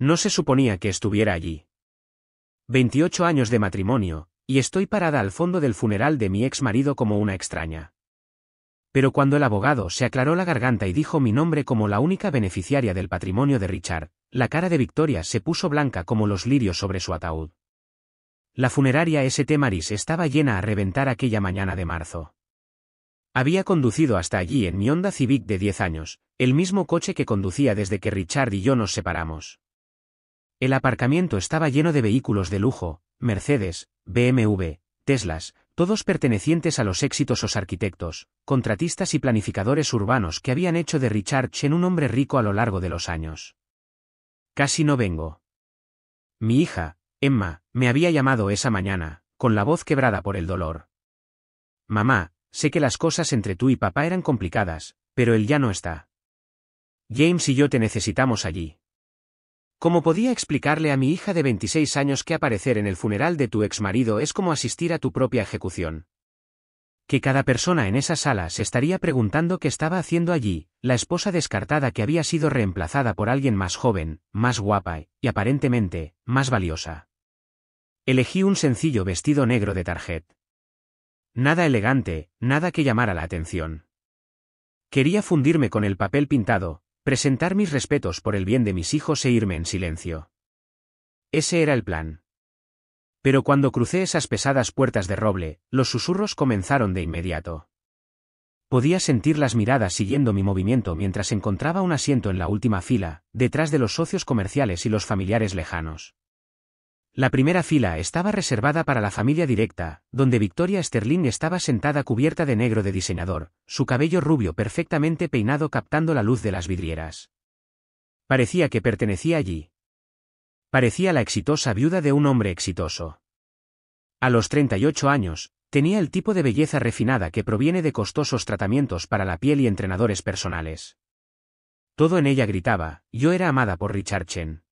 No se suponía que estuviera allí. 28 años de matrimonio, y estoy parada al fondo del funeral de mi ex marido como una extraña. Pero cuando el abogado se aclaró la garganta y dijo mi nombre como la única beneficiaria del patrimonio de Richard, la cara de Victoria se puso blanca como los lirios sobre su ataúd. La funeraria St. Mary's estaba llena a reventar aquella mañana de marzo. Había conducido hasta allí en mi Honda Civic de 10 años, el mismo coche que conducía desde que Richard y yo nos separamos. El aparcamiento estaba lleno de vehículos de lujo, Mercedes, BMW, Teslas, todos pertenecientes a los exitosos arquitectos, contratistas y planificadores urbanos que habían hecho de Richard Chen un hombre rico a lo largo de los años. Casi no vengo. Mi hija, Emma, me había llamado esa mañana, con la voz quebrada por el dolor. Mamá, sé que las cosas entre tú y papá eran complicadas, pero él ya no está. James y yo te necesitamos allí. ¿Cómo podía explicarle a mi hija de 26 años que aparecer en el funeral de tu exmarido es como asistir a tu propia ejecución? Que cada persona en esa sala se estaría preguntando qué estaba haciendo allí, la esposa descartada que había sido reemplazada por alguien más joven, más guapa y, aparentemente, más valiosa. Elegí un sencillo vestido negro de tarjet. Nada elegante, nada que llamara la atención. Quería fundirme con el papel pintado, presentar mis respetos por el bien de mis hijos e irme en silencio. Ese era el plan. Pero cuando crucé esas pesadas puertas de roble, los susurros comenzaron de inmediato. Podía sentir las miradas siguiendo mi movimiento mientras encontraba un asiento en la última fila, detrás de los socios comerciales y los familiares lejanos. La primera fila estaba reservada para la familia directa, donde Victoria Sterling estaba sentada cubierta de negro de diseñador, su cabello rubio perfectamente peinado captando la luz de las vidrieras. Parecía que pertenecía allí. Parecía la exitosa viuda de un hombre exitoso. A los 38 años, tenía el tipo de belleza refinada que proviene de costosos tratamientos para la piel y entrenadores personales. Todo en ella gritaba, yo era amada por Richard Chen.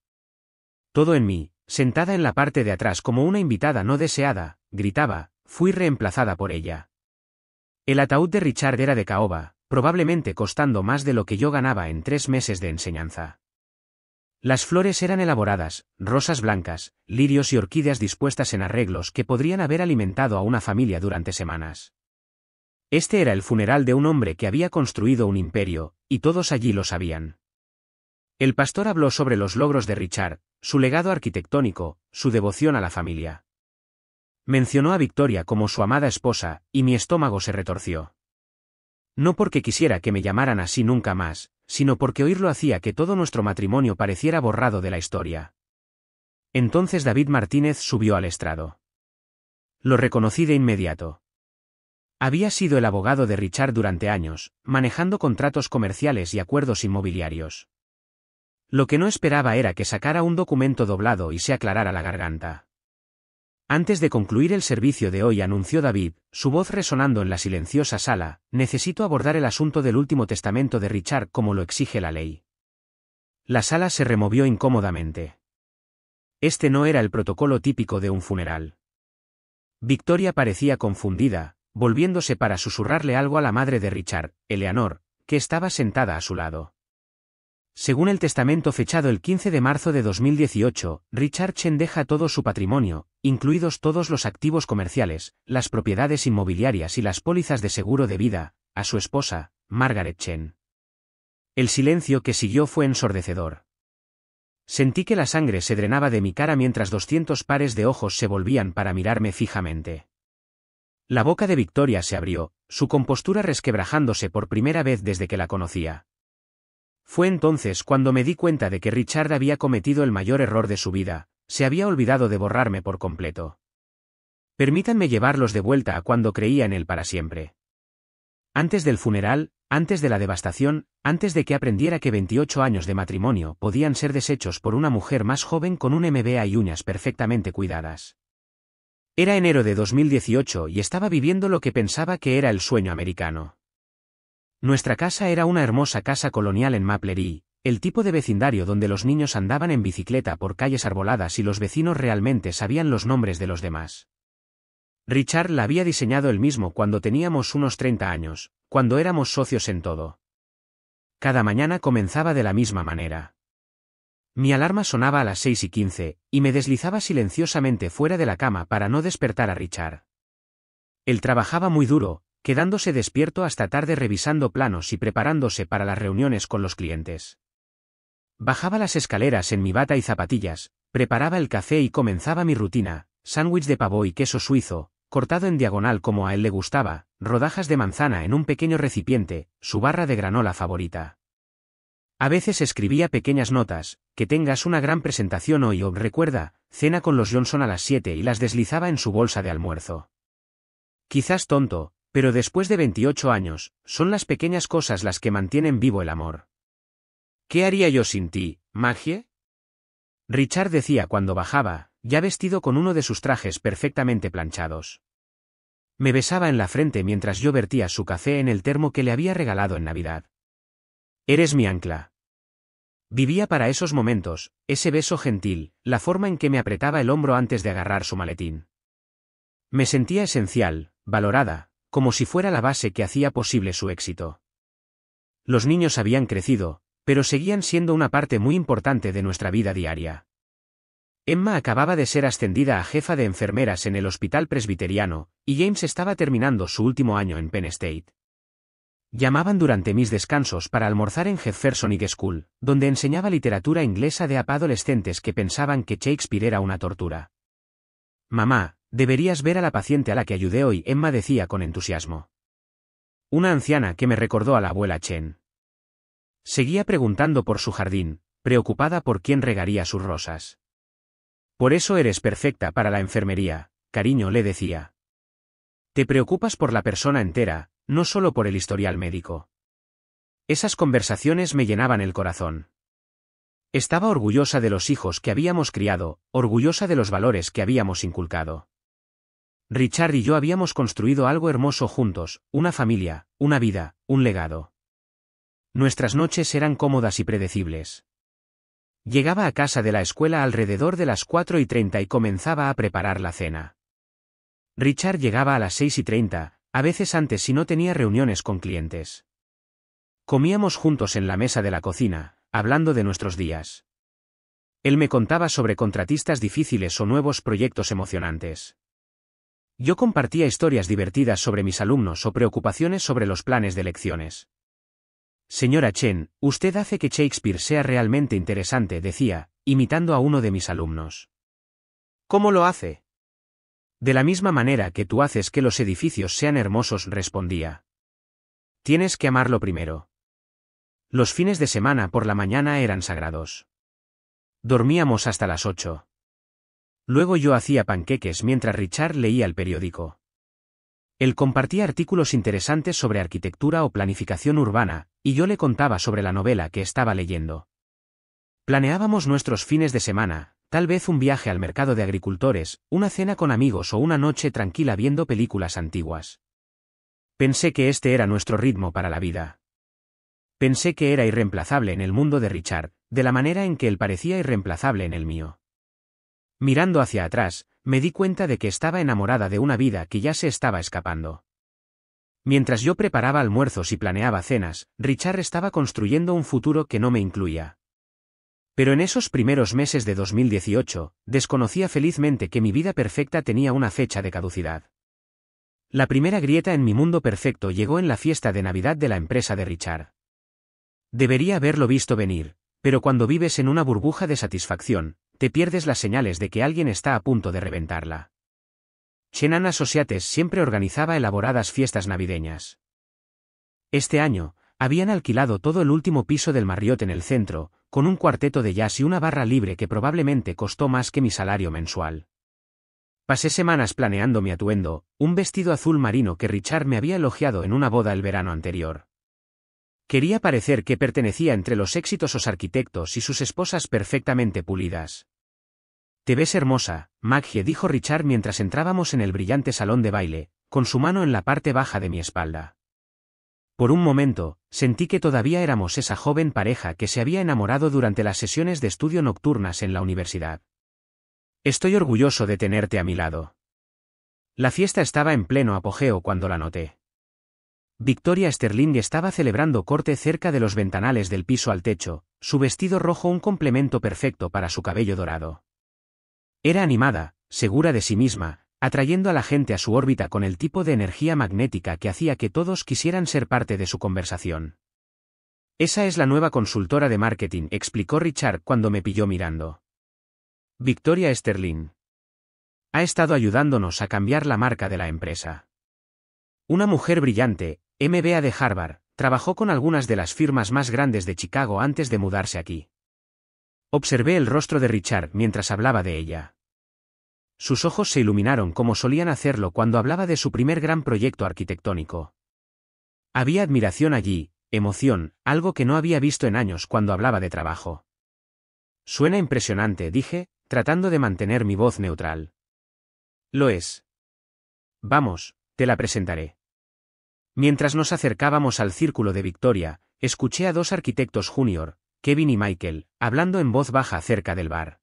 Todo en mí, sentada en la parte de atrás como una invitada no deseada, gritaba, fui reemplazada por ella. El ataúd de Richard era de caoba, probablemente costando más de lo que yo ganaba en 3 meses de enseñanza. Las flores eran elaboradas, rosas blancas, lirios y orquídeas dispuestas en arreglos que podrían haber alimentado a una familia durante semanas. Este era el funeral de un hombre que había construido un imperio, y todos allí lo sabían. El pastor habló sobre los logros de Richard, su legado arquitectónico, su devoción a la familia. Mencionó a Victoria como su amada esposa, y mi estómago se retorció. No porque quisiera que me llamaran así nunca más, sino porque oírlo hacía que todo nuestro matrimonio pareciera borrado de la historia. Entonces David Martínez subió al estrado. Lo reconocí de inmediato. Había sido el abogado de Richard durante años, manejando contratos comerciales y acuerdos inmobiliarios. Lo que no esperaba era que sacara un documento doblado y se aclarara la garganta. Antes de concluir el servicio de hoy, anunció David, su voz resonando en la silenciosa sala, necesito abordar el asunto del último testamento de Richard como lo exige la ley. La sala se removió incómodamente. Este no era el protocolo típico de un funeral. Victoria parecía confundida, volviéndose para susurrarle algo a la madre de Richard, Eleanor, que estaba sentada a su lado. Según el testamento fechado el 15 de marzo de 2018, Richard Chen deja todo su patrimonio, incluidos todos los activos comerciales, las propiedades inmobiliarias y las pólizas de seguro de vida, a su esposa, Margaret Chen. El silencio que siguió fue ensordecedor. Sentí que la sangre se drenaba de mi cara mientras 200 pares de ojos se volvían para mirarme fijamente. La boca de Victoria se abrió, su compostura resquebrajándose por primera vez desde que la conocía. Fue entonces cuando me di cuenta de que Richard había cometido el mayor error de su vida, se había olvidado de borrarme por completo. Permítanme llevarlos de vuelta a cuando creía en él para siempre. Antes del funeral, antes de la devastación, antes de que aprendiera que 28 años de matrimonio podían ser deshechos por una mujer más joven con un MBA y uñas perfectamente cuidadas. Era enero de 2018 y estaba viviendo lo que pensaba que era el sueño americano. Nuestra casa era una hermosa casa colonial en Maplery, el tipo de vecindario donde los niños andaban en bicicleta por calles arboladas y los vecinos realmente sabían los nombres de los demás. Richard la había diseñado él mismo cuando teníamos unos 30 años, cuando éramos socios en todo. Cada mañana comenzaba de la misma manera. Mi alarma sonaba a las 6:15, y me deslizaba silenciosamente fuera de la cama para no despertar a Richard. Él trabajaba muy duro, quedándose despierto hasta tarde revisando planos y preparándose para las reuniones con los clientes. Bajaba las escaleras en mi bata y zapatillas, preparaba el café y comenzaba mi rutina: sándwich de pavo y queso suizo, cortado en diagonal como a él le gustaba, rodajas de manzana en un pequeño recipiente, su barra de granola favorita. A veces escribía pequeñas notas: que tengas una gran presentación hoy, o recuerda, cena con los Johnson a las 7, y las deslizaba en su bolsa de almuerzo. Quizás tonto, pero después de 28 años, son las pequeñas cosas las que mantienen vivo el amor. ¿Qué haría yo sin ti, Maggie? Richard decía cuando bajaba, ya vestido con uno de sus trajes perfectamente planchados. Me besaba en la frente mientras yo vertía su café en el termo que le había regalado en Navidad. Eres mi ancla. Vivía para esos momentos, ese beso gentil, la forma en que me apretaba el hombro antes de agarrar su maletín. Me sentía esencial, valorada, como si fuera la base que hacía posible su éxito. Los niños habían crecido, pero seguían siendo una parte muy importante de nuestra vida diaria. Emma acababa de ser ascendida a jefa de enfermeras en el hospital presbiteriano, y James estaba terminando su último año en Penn State. Llamaban durante mis descansos para almorzar en Jefferson High School, donde enseñaba literatura inglesa de adolescentes que pensaban que Shakespeare era una tortura. Mamá, deberías ver a la paciente a la que ayudé hoy, Emma decía con entusiasmo. Una anciana que me recordó a la abuela Chen. Seguía preguntando por su jardín, preocupada por quién regaría sus rosas. Por eso eres perfecta para la enfermería, cariño, le decía. Te preocupas por la persona entera, no solo por el historial médico. Esas conversaciones me llenaban el corazón. Estaba orgullosa de los hijos que habíamos criado, orgullosa de los valores que habíamos inculcado. Richard y yo habíamos construido algo hermoso juntos: una familia, una vida, un legado. Nuestras noches eran cómodas y predecibles. Llegaba a casa de la escuela alrededor de las 4:30 y comenzaba a preparar la cena. Richard llegaba a las 6:30, a veces antes si no tenía reuniones con clientes. Comíamos juntos en la mesa de la cocina, hablando de nuestros días. Él me contaba sobre contratistas difíciles o nuevos proyectos emocionantes. Yo compartía historias divertidas sobre mis alumnos o preocupaciones sobre los planes de lecciones. Señora Chen, usted hace que Shakespeare sea realmente interesante, decía, imitando a uno de mis alumnos. ¿Cómo lo hace? De la misma manera que tú haces que los edificios sean hermosos, respondía. Tienes que amarlo primero. Los fines de semana por la mañana eran sagrados. Dormíamos hasta las 8. Luego yo hacía panqueques mientras Richard leía el periódico. Él compartía artículos interesantes sobre arquitectura o planificación urbana, y yo le contaba sobre la novela que estaba leyendo. Planeábamos nuestros fines de semana, tal vez un viaje al mercado de agricultores, una cena con amigos o una noche tranquila viendo películas antiguas. Pensé que este era nuestro ritmo para la vida. Pensé que era irreemplazable en el mundo de Richard, de la manera en que él parecía irreemplazable en el mío. Mirando hacia atrás, me di cuenta de que estaba enamorada de una vida que ya se estaba escapando. Mientras yo preparaba almuerzos y planeaba cenas, Richard estaba construyendo un futuro que no me incluía. Pero en esos primeros meses de 2018, desconocía felizmente que mi vida perfecta tenía una fecha de caducidad. La primera grieta en mi mundo perfecto llegó en la fiesta de Navidad de la empresa de Richard. Debería haberlo visto venir, pero cuando vives en una burbuja de satisfacción, te pierdes las señales de que alguien está a punto de reventarla. Shenan Associates siempre organizaba elaboradas fiestas navideñas. Este año, habían alquilado todo el último piso del Marriott en el centro, con un cuarteto de jazz y una barra libre que probablemente costó más que mi salario mensual. Pasé semanas planeando mi atuendo, un vestido azul marino que Richard me había elogiado en una boda el verano anterior. Quería parecer que pertenecía entre los exitosos arquitectos y sus esposas perfectamente pulidas. Te ves hermosa, Maggie, dijo Richard mientras entrábamos en el brillante salón de baile, con su mano en la parte baja de mi espalda. Por un momento, sentí que todavía éramos esa joven pareja que se había enamorado durante las sesiones de estudio nocturnas en la universidad. Estoy orgulloso de tenerte a mi lado. La fiesta estaba en pleno apogeo cuando la noté. Victoria Sterling estaba celebrando corte cerca de los ventanales del piso al techo, su vestido rojo un complemento perfecto para su cabello dorado. Era animada, segura de sí misma, atrayendo a la gente a su órbita con el tipo de energía magnética que hacía que todos quisieran ser parte de su conversación. Esa es la nueva consultora de marketing, explicó Richard cuando me pilló mirando. Victoria Sterling. Ha estado ayudándonos a cambiar la marca de la empresa. Una mujer brillante, MBA de Harvard, trabajó con algunas de las firmas más grandes de Chicago antes de mudarse aquí. Observé el rostro de Richard mientras hablaba de ella. Sus ojos se iluminaron como solían hacerlo cuando hablaba de su primer gran proyecto arquitectónico. Había admiración allí, emoción, algo que no había visto en años cuando hablaba de trabajo. Suena impresionante, dije, tratando de mantener mi voz neutral. Lo es. Vamos, te la presentaré. Mientras nos acercábamos al círculo de Victoria, escuché a dos arquitectos junior, Kevin y Michael, hablando en voz baja cerca del bar.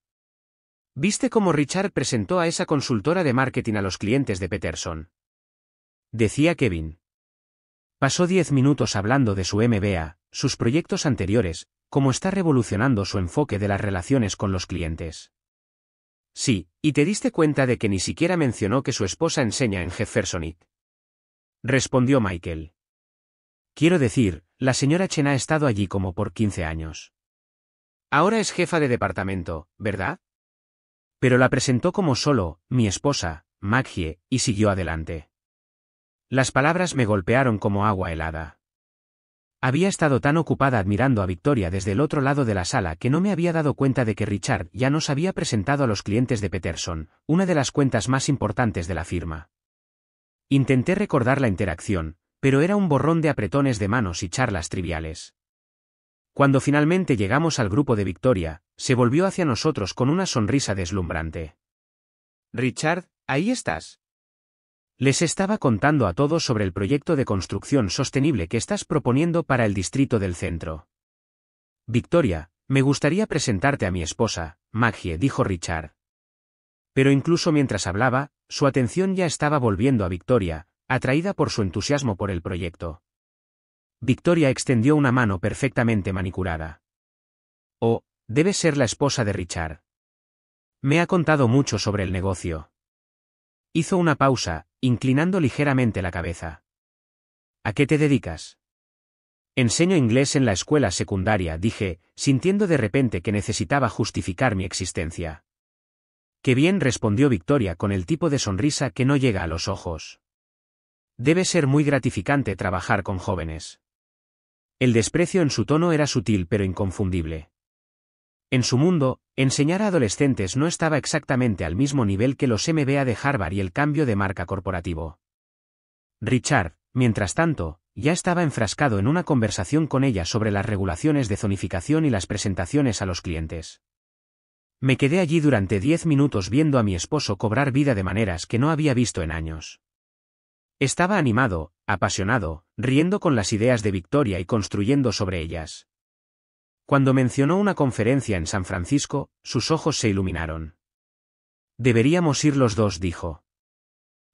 ¿Viste cómo Richard presentó a esa consultora de marketing a los clientes de Peterson?, decía Kevin. Pasó 10 minutos hablando de su MBA, sus proyectos anteriores, cómo está revolucionando su enfoque de las relaciones con los clientes. Sí, ¿y te diste cuenta de que ni siquiera mencionó que su esposa enseña en Jeffersonic?, respondió Michael. Quiero decir, la señora Chen ha estado allí como por 15 años. Ahora es jefa de departamento, ¿verdad? Pero la presentó como solo, mi esposa, Maggie, y siguió adelante. Las palabras me golpearon como agua helada. Había estado tan ocupada admirando a Victoria desde el otro lado de la sala que no me había dado cuenta de que Richard ya nos había presentado a los clientes de Peterson, una de las cuentas más importantes de la firma. Intenté recordar la interacción, pero era un borrón de apretones de manos y charlas triviales. Cuando finalmente llegamos al grupo de Victoria, se volvió hacia nosotros con una sonrisa deslumbrante. Richard, ¿ahí estás? Les estaba contando a todos sobre el proyecto de construcción sostenible que estás proponiendo para el distrito del centro. Victoria, me gustaría presentarte a mi esposa, Maggie, dijo Richard. Pero incluso mientras hablaba, su atención ya estaba volviendo a Victoria, atraída por su entusiasmo por el proyecto. Victoria extendió una mano perfectamente manicurada. Oh, debe ser la esposa de Richard. Me ha contado mucho sobre el negocio. Hizo una pausa, inclinando ligeramente la cabeza. ¿A qué te dedicas? Enseño inglés en la escuela secundaria, dije, sintiendo de repente que necesitaba justificar mi existencia. Qué bien, respondió Victoria con el tipo de sonrisa que no llega a los ojos. Debe ser muy gratificante trabajar con jóvenes. El desprecio en su tono era sutil pero inconfundible. En su mundo, enseñar a adolescentes no estaba exactamente al mismo nivel que los MBA de Harvard y el cambio de marca corporativo. Richard, mientras tanto, ya estaba enfrascado en una conversación con ella sobre las regulaciones de zonificación y las presentaciones a los clientes. Me quedé allí durante 10 minutos viendo a mi esposo cobrar vida de maneras que no había visto en años. Estaba animado, apasionado, riendo con las ideas de Victoria y construyendo sobre ellas. Cuando mencionó una conferencia en San Francisco, sus ojos se iluminaron. Deberíamos ir los dos, dijo.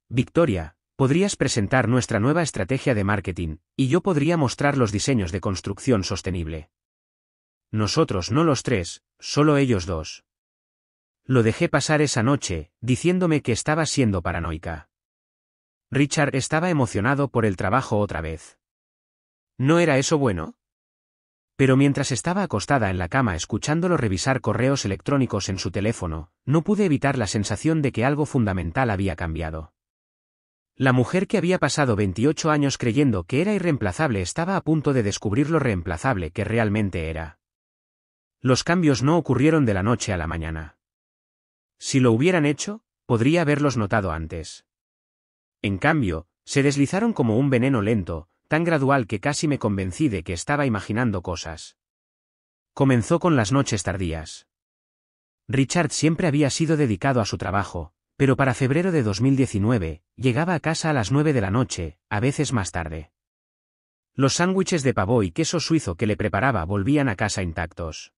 Victoria, podrías presentar nuestra nueva estrategia de marketing, y yo podría mostrar los diseños de construcción sostenible. Nosotros no los tres, solo ellos dos. Lo dejé pasar esa noche, diciéndome que estaba siendo paranoica. Richard estaba emocionado por el trabajo otra vez. ¿No era eso bueno? Pero mientras estaba acostada en la cama escuchándolo revisar correos electrónicos en su teléfono, no pude evitar la sensación de que algo fundamental había cambiado. La mujer que había pasado 28 años creyendo que era irreemplazable estaba a punto de descubrir lo reemplazable que realmente era. Los cambios no ocurrieron de la noche a la mañana. Si lo hubieran hecho, podría haberlos notado antes. En cambio, se deslizaron como un veneno lento, tan gradual que casi me convencí de que estaba imaginando cosas. Comenzó con las noches tardías. Richard siempre había sido dedicado a su trabajo, pero para febrero de 2019, llegaba a casa a las 9 de la noche, a veces más tarde. Los sándwiches de pavó y queso suizo que le preparaba volvían a casa intactos.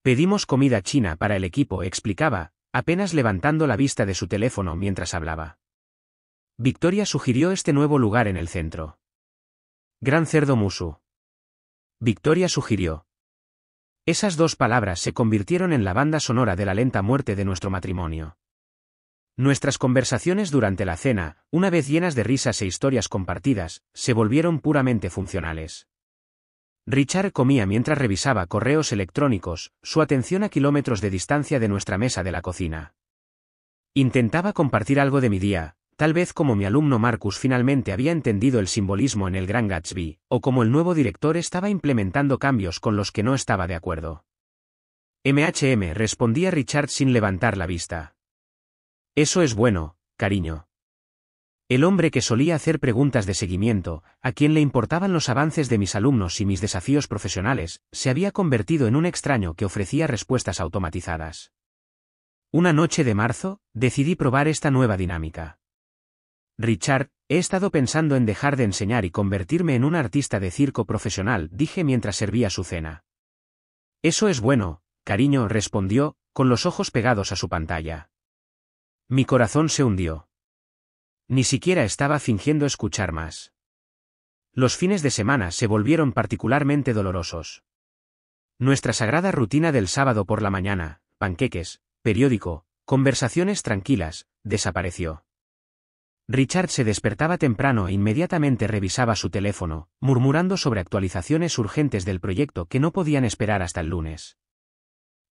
Pedimos comida china para el equipo, explicaba, apenas levantando la vista de su teléfono mientras hablaba. Victoria sugirió este nuevo lugar en el centro. Gran cerdo Musu. Victoria sugirió. Esas dos palabras se convirtieron en la banda sonora de la lenta muerte de nuestro matrimonio. Nuestras conversaciones durante la cena, una vez llenas de risas e historias compartidas, se volvieron puramente funcionales. Richard comía mientras revisaba correos electrónicos, su atención a kilómetros de distancia de nuestra mesa de la cocina. Intentaba compartir algo de mi día, tal vez como mi alumno Marcus finalmente había entendido el simbolismo en el Gran Gatsby, o como el nuevo director estaba implementando cambios con los que no estaba de acuerdo. Respondía Richard sin levantar la vista. Eso es bueno, cariño. El hombre que solía hacer preguntas de seguimiento, a quien le importaban los avances de mis alumnos y mis desafíos profesionales, se había convertido en un extraño que ofrecía respuestas automatizadas. Una noche de marzo, decidí probar esta nueva dinámica. Richard, he estado pensando en dejar de enseñar y convertirme en un artista de circo profesional, dije mientras servía su cena. Eso es bueno, cariño, respondió, con los ojos pegados a su pantalla. Mi corazón se hundió. Ni siquiera estaba fingiendo escuchar más. Los fines de semana se volvieron particularmente dolorosos. Nuestra sagrada rutina del sábado por la mañana, panqueques, periódico, conversaciones tranquilas, desapareció. Richard se despertaba temprano e inmediatamente revisaba su teléfono, murmurando sobre actualizaciones urgentes del proyecto que no podían esperar hasta el lunes.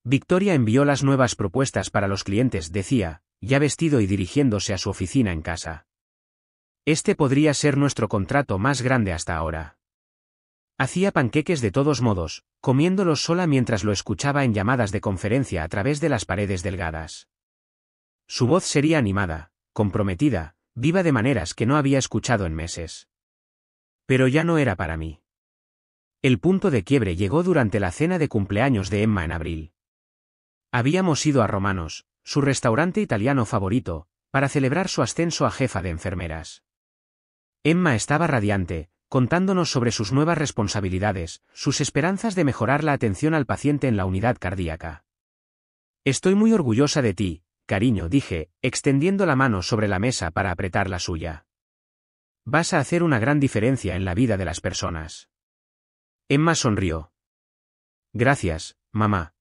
Victoria envió las nuevas propuestas para los clientes, decía, ya vestido y dirigiéndose a su oficina en casa. Este podría ser nuestro contrato más grande hasta ahora. Hacía panqueques de todos modos, comiéndolos sola mientras lo escuchaba en llamadas de conferencia a través de las paredes delgadas. Su voz sería animada, comprometida, viva de maneras que no había escuchado en meses. Pero ya no era para mí. El punto de quiebre llegó durante la cena de cumpleaños de Emma en abril. Habíamos ido a Romanos, su restaurante italiano favorito, para celebrar su ascenso a jefa de enfermeras. Emma estaba radiante, contándonos sobre sus nuevas responsabilidades, sus esperanzas de mejorar la atención al paciente en la unidad cardíaca. Estoy muy orgullosa de ti, cariño, dije, extendiendo la mano sobre la mesa para apretar la suya. Vas a hacer una gran diferencia en la vida de las personas. Emma sonrió. Gracias, mamá.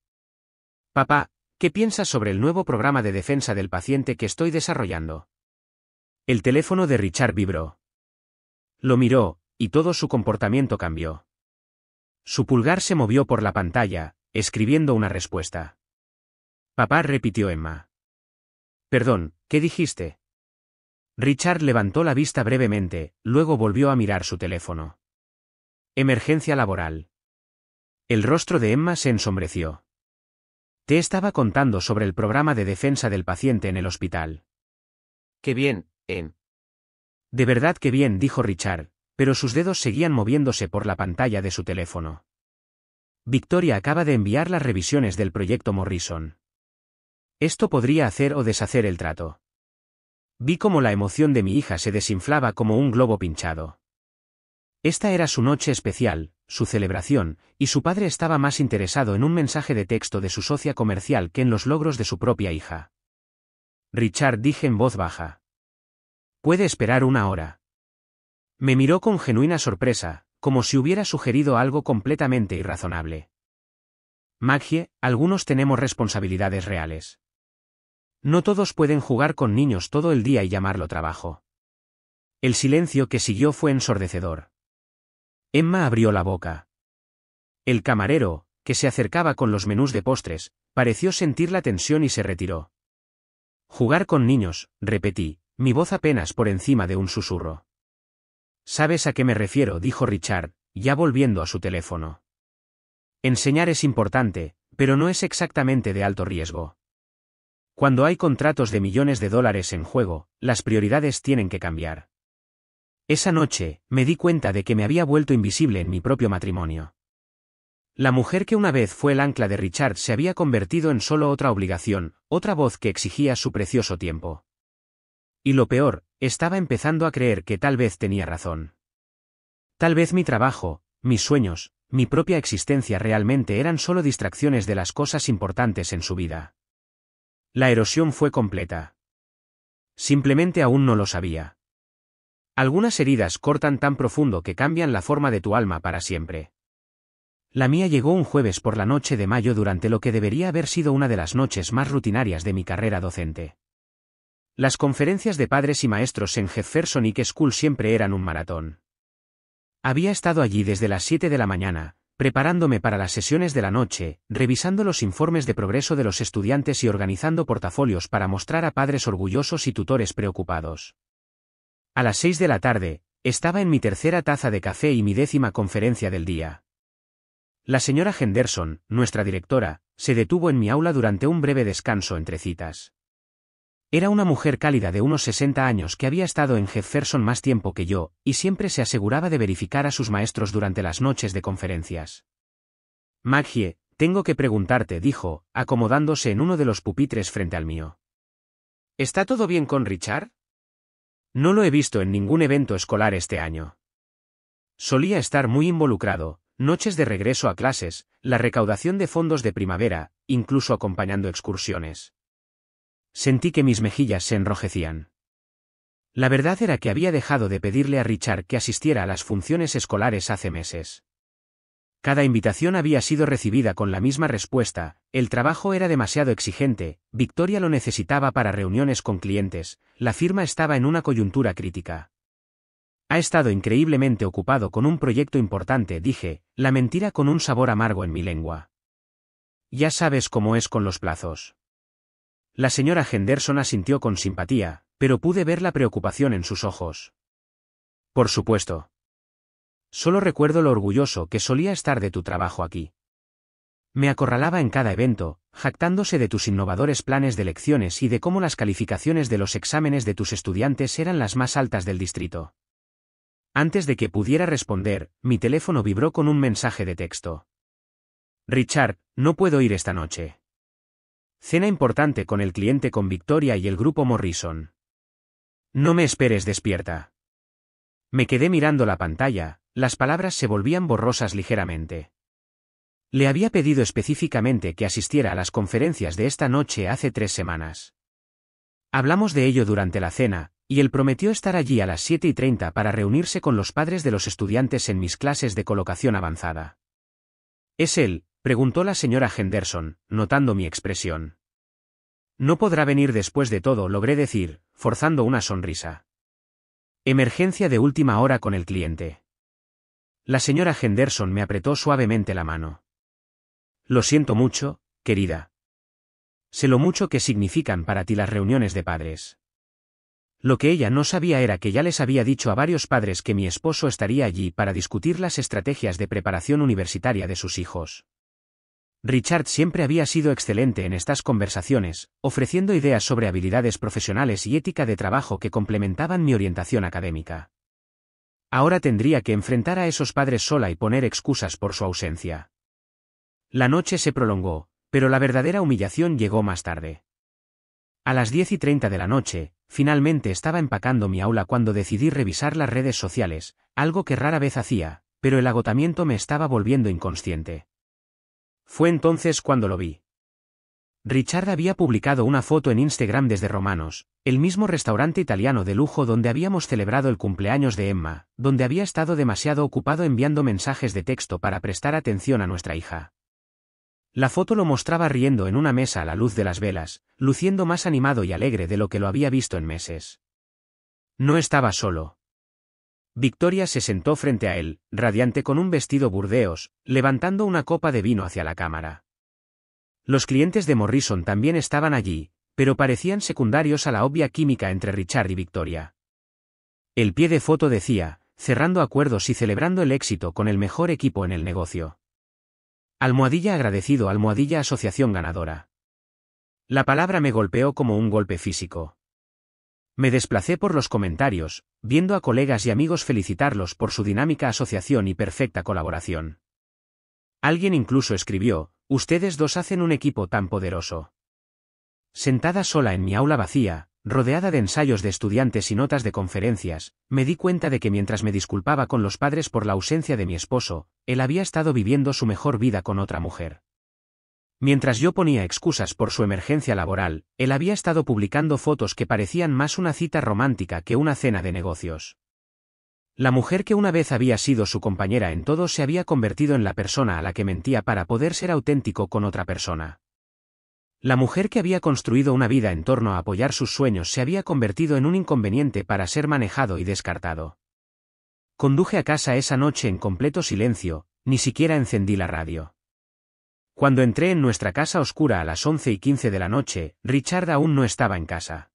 Papá, ¿qué piensas sobre el nuevo programa de defensa del paciente que estoy desarrollando? El teléfono de Richard vibró. Lo miró, y todo su comportamiento cambió. Su pulgar se movió por la pantalla, escribiendo una respuesta. Papá, repitió Emma. Perdón, ¿qué dijiste? Richard levantó la vista brevemente, luego volvió a mirar su teléfono. Emergencia laboral. El rostro de Emma se ensombreció. Te estaba contando sobre el programa de defensa del paciente en el hospital. Qué bien, Em. De verdad que bien, dijo Richard, pero sus dedos seguían moviéndose por la pantalla de su teléfono. Victoria acaba de enviar las revisiones del proyecto Morrison. Esto podría hacer o deshacer el trato. Vi cómo la emoción de mi hija se desinflaba como un globo pinchado. Esta era su noche especial, su celebración, y su padre estaba más interesado en un mensaje de texto de su socia comercial que en los logros de su propia hija. Richard, dije en voz baja. Puede esperar una hora. Me miró con genuina sorpresa, como si hubiera sugerido algo completamente irrazonable. Maggie, algunos tenemos responsabilidades reales. No todos pueden jugar con niños todo el día y llamarlo trabajo. El silencio que siguió fue ensordecedor. Emma abrió la boca. El camarero, que se acercaba con los menús de postres, pareció sentir la tensión y se retiró. Jugar con niños, repetí, mi voz apenas por encima de un susurro. ¿Sabes a qué me refiero?, dijo Richard, ya volviendo a su teléfono. Enseñar es importante, pero no es exactamente de alto riesgo. Cuando hay contratos de millones de dólares en juego, las prioridades tienen que cambiar. Esa noche, me di cuenta de que me había vuelto invisible en mi propio matrimonio. La mujer que una vez fue el ancla de Richard se había convertido en solo otra obligación, otra voz que exigía su precioso tiempo. Y lo peor, estaba empezando a creer que tal vez tenía razón. Tal vez mi trabajo, mis sueños, mi propia existencia realmente eran solo distracciones de las cosas importantes en su vida. La erosión fue completa. Simplemente aún no lo sabía. Algunas heridas cortan tan profundo que cambian la forma de tu alma para siempre. La mía llegó un jueves por la noche de mayo durante lo que debería haber sido una de las noches más rutinarias de mi carrera docente. Las conferencias de padres y maestros en Jefferson High School siempre eran un maratón. Había estado allí desde las 7 de la mañana, preparándome para las sesiones de la noche, revisando los informes de progreso de los estudiantes y organizando portafolios para mostrar a padres orgullosos y tutores preocupados. A las 6 de la tarde, estaba en mi tercera taza de café y mi 10ª conferencia del día. La señora Henderson, nuestra directora, se detuvo en mi aula durante un breve descanso entre citas. Era una mujer cálida de unos 60 años que había estado en Jefferson más tiempo que yo, y siempre se aseguraba de verificar a sus maestros durante las noches de conferencias. Maggie, tengo que preguntarte, dijo, acomodándose en uno de los pupitres frente al mío. ¿Está todo bien con Richard? No lo he visto en ningún evento escolar este año. Solía estar muy involucrado, noches de regreso a clases, la recaudación de fondos de primavera, incluso acompañando excursiones. Sentí que mis mejillas se enrojecían. La verdad era que había dejado de pedirle a Richard que asistiera a las funciones escolares hace meses. Cada invitación había sido recibida con la misma respuesta: el trabajo era demasiado exigente, Victoria lo necesitaba para reuniones con clientes, la firma estaba en una coyuntura crítica. Ha estado increíblemente ocupado con un proyecto importante, dije, la mentira con un sabor amargo en mi lengua. Ya sabes cómo es con los plazos. La señora Henderson asintió con simpatía, pero pude ver la preocupación en sus ojos. Por supuesto. Solo recuerdo lo orgulloso que solía estar de tu trabajo aquí. Me acorralaba en cada evento, jactándose de tus innovadores planes de lecciones y de cómo las calificaciones de los exámenes de tus estudiantes eran las más altas del distrito. Antes de que pudiera responder, mi teléfono vibró con un mensaje de texto. Richard, no puedo ir esta noche. Cena importante con el cliente con Victoria y el grupo Morrison. No me esperes despierta. Me quedé mirando la pantalla, las palabras se volvían borrosas ligeramente. Le había pedido específicamente que asistiera a las conferencias de esta noche hace 3 semanas. Hablamos de ello durante la cena, y él prometió estar allí a las 7:30 para reunirse con los padres de los estudiantes en mis clases de colocación avanzada. ¿Es él?, preguntó la señora Henderson, notando mi expresión. No podrá venir después de todo, logré decir, forzando una sonrisa. Emergencia de última hora con el cliente. La señora Henderson me apretó suavemente la mano. Lo siento mucho, querida. Sé lo mucho que significan para ti las reuniones de padres. Lo que ella no sabía era que ya les había dicho a varios padres que mi esposo estaría allí para discutir las estrategias de preparación universitaria de sus hijos. Richard siempre había sido excelente en estas conversaciones, ofreciendo ideas sobre habilidades profesionales y ética de trabajo que complementaban mi orientación académica. Ahora tendría que enfrentar a esos padres sola y poner excusas por su ausencia. La noche se prolongó, pero la verdadera humillación llegó más tarde. A las 10:30 de la noche, finalmente estaba empacando mi aula cuando decidí revisar las redes sociales, algo que rara vez hacía, pero el agotamiento me estaba volviendo inconsciente. Fue entonces cuando lo vi. Richard había publicado una foto en Instagram desde Romanos, el mismo restaurante italiano de lujo donde habíamos celebrado el cumpleaños de Emma, donde había estado demasiado ocupado enviando mensajes de texto para prestar atención a nuestra hija. La foto lo mostraba riendo en una mesa a la luz de las velas, luciendo más animado y alegre de lo que lo había visto en meses. No estaba solo. Victoria se sentó frente a él, radiante con un vestido burdeos, levantando una copa de vino hacia la cámara. Los clientes de Morrison también estaban allí, pero parecían secundarios a la obvia química entre Richard y Victoria. El pie de foto decía, cerrando acuerdos y celebrando el éxito con el mejor equipo en el negocio. Almohadilla agradecido, almohadilla asociación ganadora. La palabra me golpeó como un golpe físico. Me desplacé por los comentarios, viendo a colegas y amigos felicitarlos por su dinámica asociación y perfecta colaboración. Alguien incluso escribió, ustedes dos hacen un equipo tan poderoso. Sentada sola en mi aula vacía, rodeada de ensayos de estudiantes y notas de conferencias, me di cuenta de que mientras me disculpaba con los padres por la ausencia de mi esposo, él había estado viviendo su mejor vida con otra mujer. Mientras yo ponía excusas por su emergencia laboral, él había estado publicando fotos que parecían más una cita romántica que una cena de negocios. La mujer que una vez había sido su compañera en todo se había convertido en la persona a la que mentía para poder ser auténtico con otra persona. La mujer que había construido una vida en torno a apoyar sus sueños se había convertido en un inconveniente para ser manejado y descartado. Conduje a casa esa noche en completo silencio, ni siquiera encendí la radio. Cuando entré en nuestra casa oscura a las 11:15 de la noche, Richard aún no estaba en casa.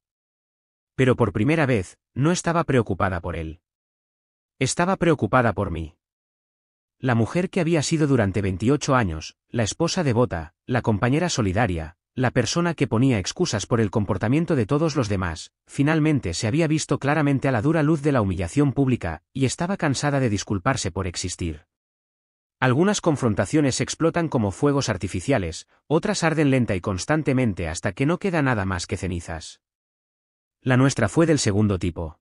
Pero por primera vez, no estaba preocupada por él. Estaba preocupada por mí. La mujer que había sido durante 28 años, la esposa devota, la compañera solidaria, la persona que ponía excusas por el comportamiento de todos los demás, finalmente se había visto claramente a la dura luz de la humillación pública, y estaba cansada de disculparse por existir. Algunas confrontaciones explotan como fuegos artificiales, otras arden lenta y constantemente hasta que no queda nada más que cenizas. La nuestra fue del segundo tipo.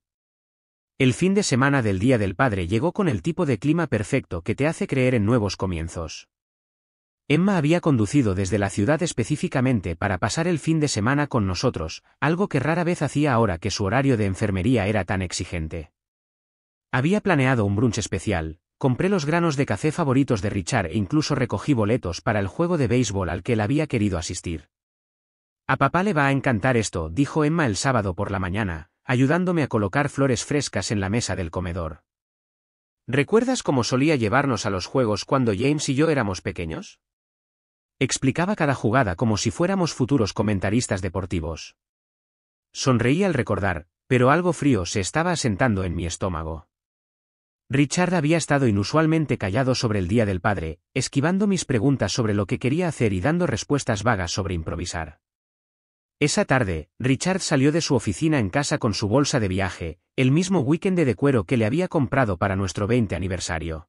El fin de semana del Día del Padre llegó con el tipo de clima perfecto que te hace creer en nuevos comienzos. Emma había conducido desde la ciudad específicamente para pasar el fin de semana con nosotros, algo que rara vez hacía ahora que su horario de enfermería era tan exigente. Había planeado un brunch especial, compré los granos de café favoritos de Richard e incluso recogí boletos para el juego de béisbol al que él había querido asistir. A papá le va a encantar esto, dijo Emma el sábado por la mañana, ayudándome a colocar flores frescas en la mesa del comedor. ¿Recuerdas cómo solía llevarnos a los juegos cuando James y yo éramos pequeños? Explicaba cada jugada como si fuéramos futuros comentaristas deportivos. Sonreí al recordar, pero algo frío se estaba asentando en mi estómago. Richard había estado inusualmente callado sobre el Día del Padre, esquivando mis preguntas sobre lo que quería hacer y dando respuestas vagas sobre improvisar. Esa tarde, Richard salió de su oficina en casa con su bolsa de viaje, el mismo weekend de cuero que le había comprado para nuestro 20 aniversario.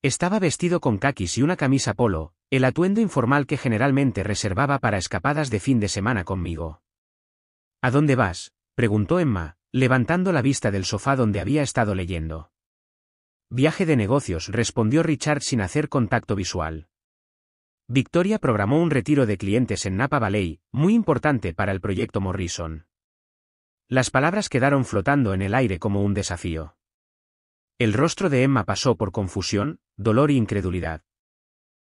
Estaba vestido con caquis y una camisa polo, el atuendo informal que generalmente reservaba para escapadas de fin de semana conmigo. ¿A dónde vas?, preguntó Emma, levantando la vista del sofá donde había estado leyendo. Viaje de negocios, respondió Richard sin hacer contacto visual. Victoria programó un retiro de clientes en Napa Valley, muy importante para el proyecto Morrison. Las palabras quedaron flotando en el aire como un desafío. El rostro de Emma pasó por confusión, dolor e incredulidad.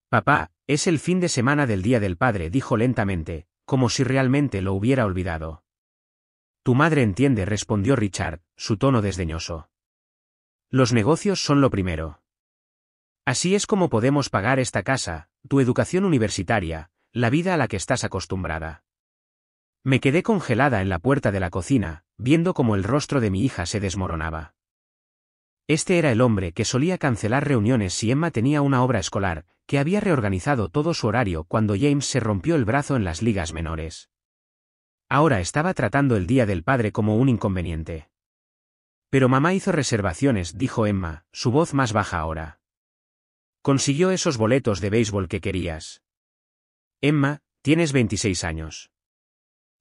Papá, es el fin de semana del Día del Padre, dijo lentamente, como si realmente lo hubiera olvidado. Tu madre entiende, respondió Richard, su tono desdeñoso. Los negocios son lo primero. Así es como podemos pagar esta casa, tu educación universitaria, la vida a la que estás acostumbrada. Me quedé congelada en la puerta de la cocina, viendo cómo el rostro de mi hija se desmoronaba. Este era el hombre que solía cancelar reuniones si Emma tenía una obra escolar, que había reorganizado todo su horario cuando James se rompió el brazo en las ligas menores. Ahora estaba tratando el Día del Padre como un inconveniente. Pero mamá hizo reservaciones, dijo Emma, su voz más baja ahora. Consiguió esos boletos de béisbol que querías. Emma, tienes 26 años.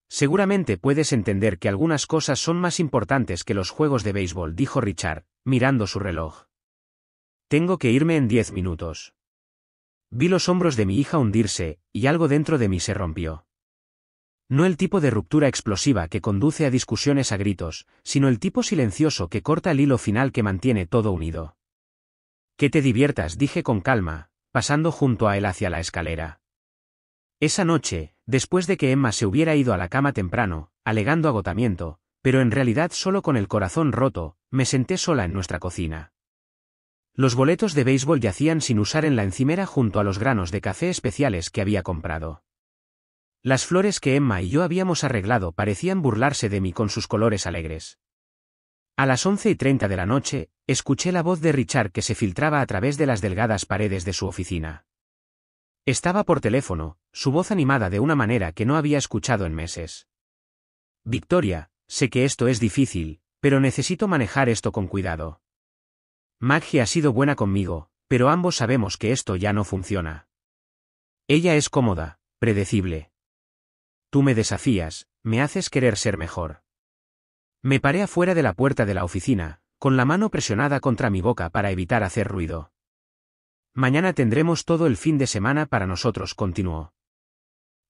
Seguramente puedes entender que algunas cosas son más importantes que los juegos de béisbol, dijo Richard, mirando su reloj. Tengo que irme en 10 minutos. Vi los hombros de mi hija hundirse, y algo dentro de mí se rompió. No el tipo de ruptura explosiva que conduce a discusiones a gritos, sino el tipo silencioso que corta el hilo final que mantiene todo unido. Que te diviertas, dije con calma, pasando junto a él hacia la escalera. Esa noche, después de que Emma se hubiera ido a la cama temprano, alegando agotamiento, pero en realidad solo con el corazón roto, me senté sola en nuestra cocina. Los boletos de béisbol yacían sin usar en la encimera junto a los granos de café especiales que había comprado. Las flores que Emma y yo habíamos arreglado parecían burlarse de mí con sus colores alegres. A las 11:30 de la noche, escuché la voz de Richard que se filtraba a través de las delgadas paredes de su oficina. Estaba por teléfono, su voz animada de una manera que no había escuchado en meses. Victoria, sé que esto es difícil, pero necesito manejar esto con cuidado. Maggie ha sido buena conmigo, pero ambos sabemos que esto ya no funciona. Ella es cómoda, predecible. Tú me desafías, me haces querer ser mejor. Me paré afuera de la puerta de la oficina, con la mano presionada contra mi boca para evitar hacer ruido. Mañana tendremos todo el fin de semana para nosotros, continuó.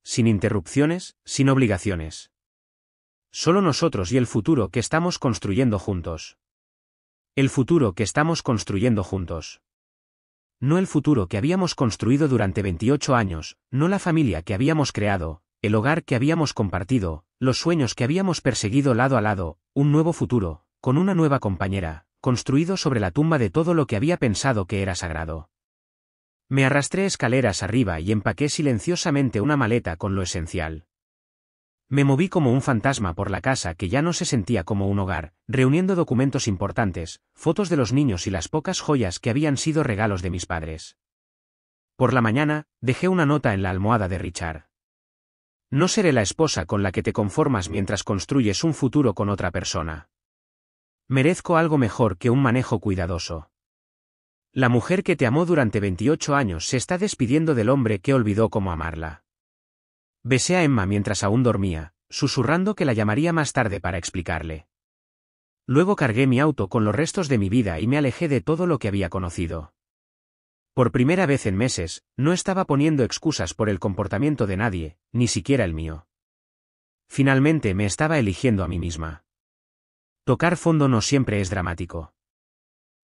Sin interrupciones, sin obligaciones. Solo nosotros y el futuro que estamos construyendo juntos. El futuro que estamos construyendo juntos. No el futuro que habíamos construido durante 28 años, no la familia que habíamos creado, el hogar que habíamos compartido, los sueños que habíamos perseguido lado a lado, un nuevo futuro, con una nueva compañera, construido sobre la tumba de todo lo que había pensado que era sagrado. Me arrastré escaleras arriba y empaqué silenciosamente una maleta con lo esencial. Me moví como un fantasma por la casa que ya no se sentía como un hogar, reuniendo documentos importantes, fotos de los niños y las pocas joyas que habían sido regalos de mis padres. Por la mañana, dejé una nota en la almohada de Richard. No seré la esposa con la que te conformas mientras construyes un futuro con otra persona. Merezco algo mejor que un manejo cuidadoso. La mujer que te amó durante 28 años se está despidiendo del hombre que olvidó cómo amarla. Besé a Emma mientras aún dormía, susurrando que la llamaría más tarde para explicarle. Luego cargué mi auto con los restos de mi vida y me alejé de todo lo que había conocido. Por primera vez en meses, no estaba poniendo excusas por el comportamiento de nadie, ni siquiera el mío. Finalmente me estaba eligiendo a mí misma. Tocar fondo no siempre es dramático.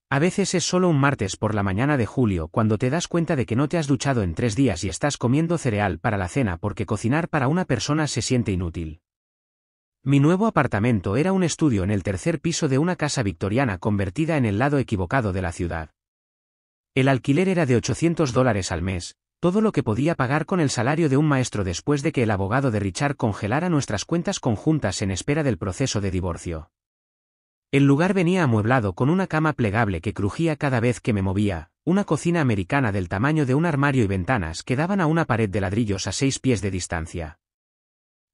A veces es solo un martes por la mañana de julio cuando te das cuenta de que no te has duchado en 3 días y estás comiendo cereal para la cena porque cocinar para una persona se siente inútil. Mi nuevo apartamento era un estudio en el tercer piso de una casa victoriana convertida en el lado equivocado de la ciudad. El alquiler era de $800 al mes, todo lo que podía pagar con el salario de un maestro después de que el abogado de Richard congelara nuestras cuentas conjuntas en espera del proceso de divorcio. El lugar venía amueblado con una cama plegable que crujía cada vez que me movía, una cocina americana del tamaño de un armario y ventanas que daban a una pared de ladrillos a 6 pies de distancia.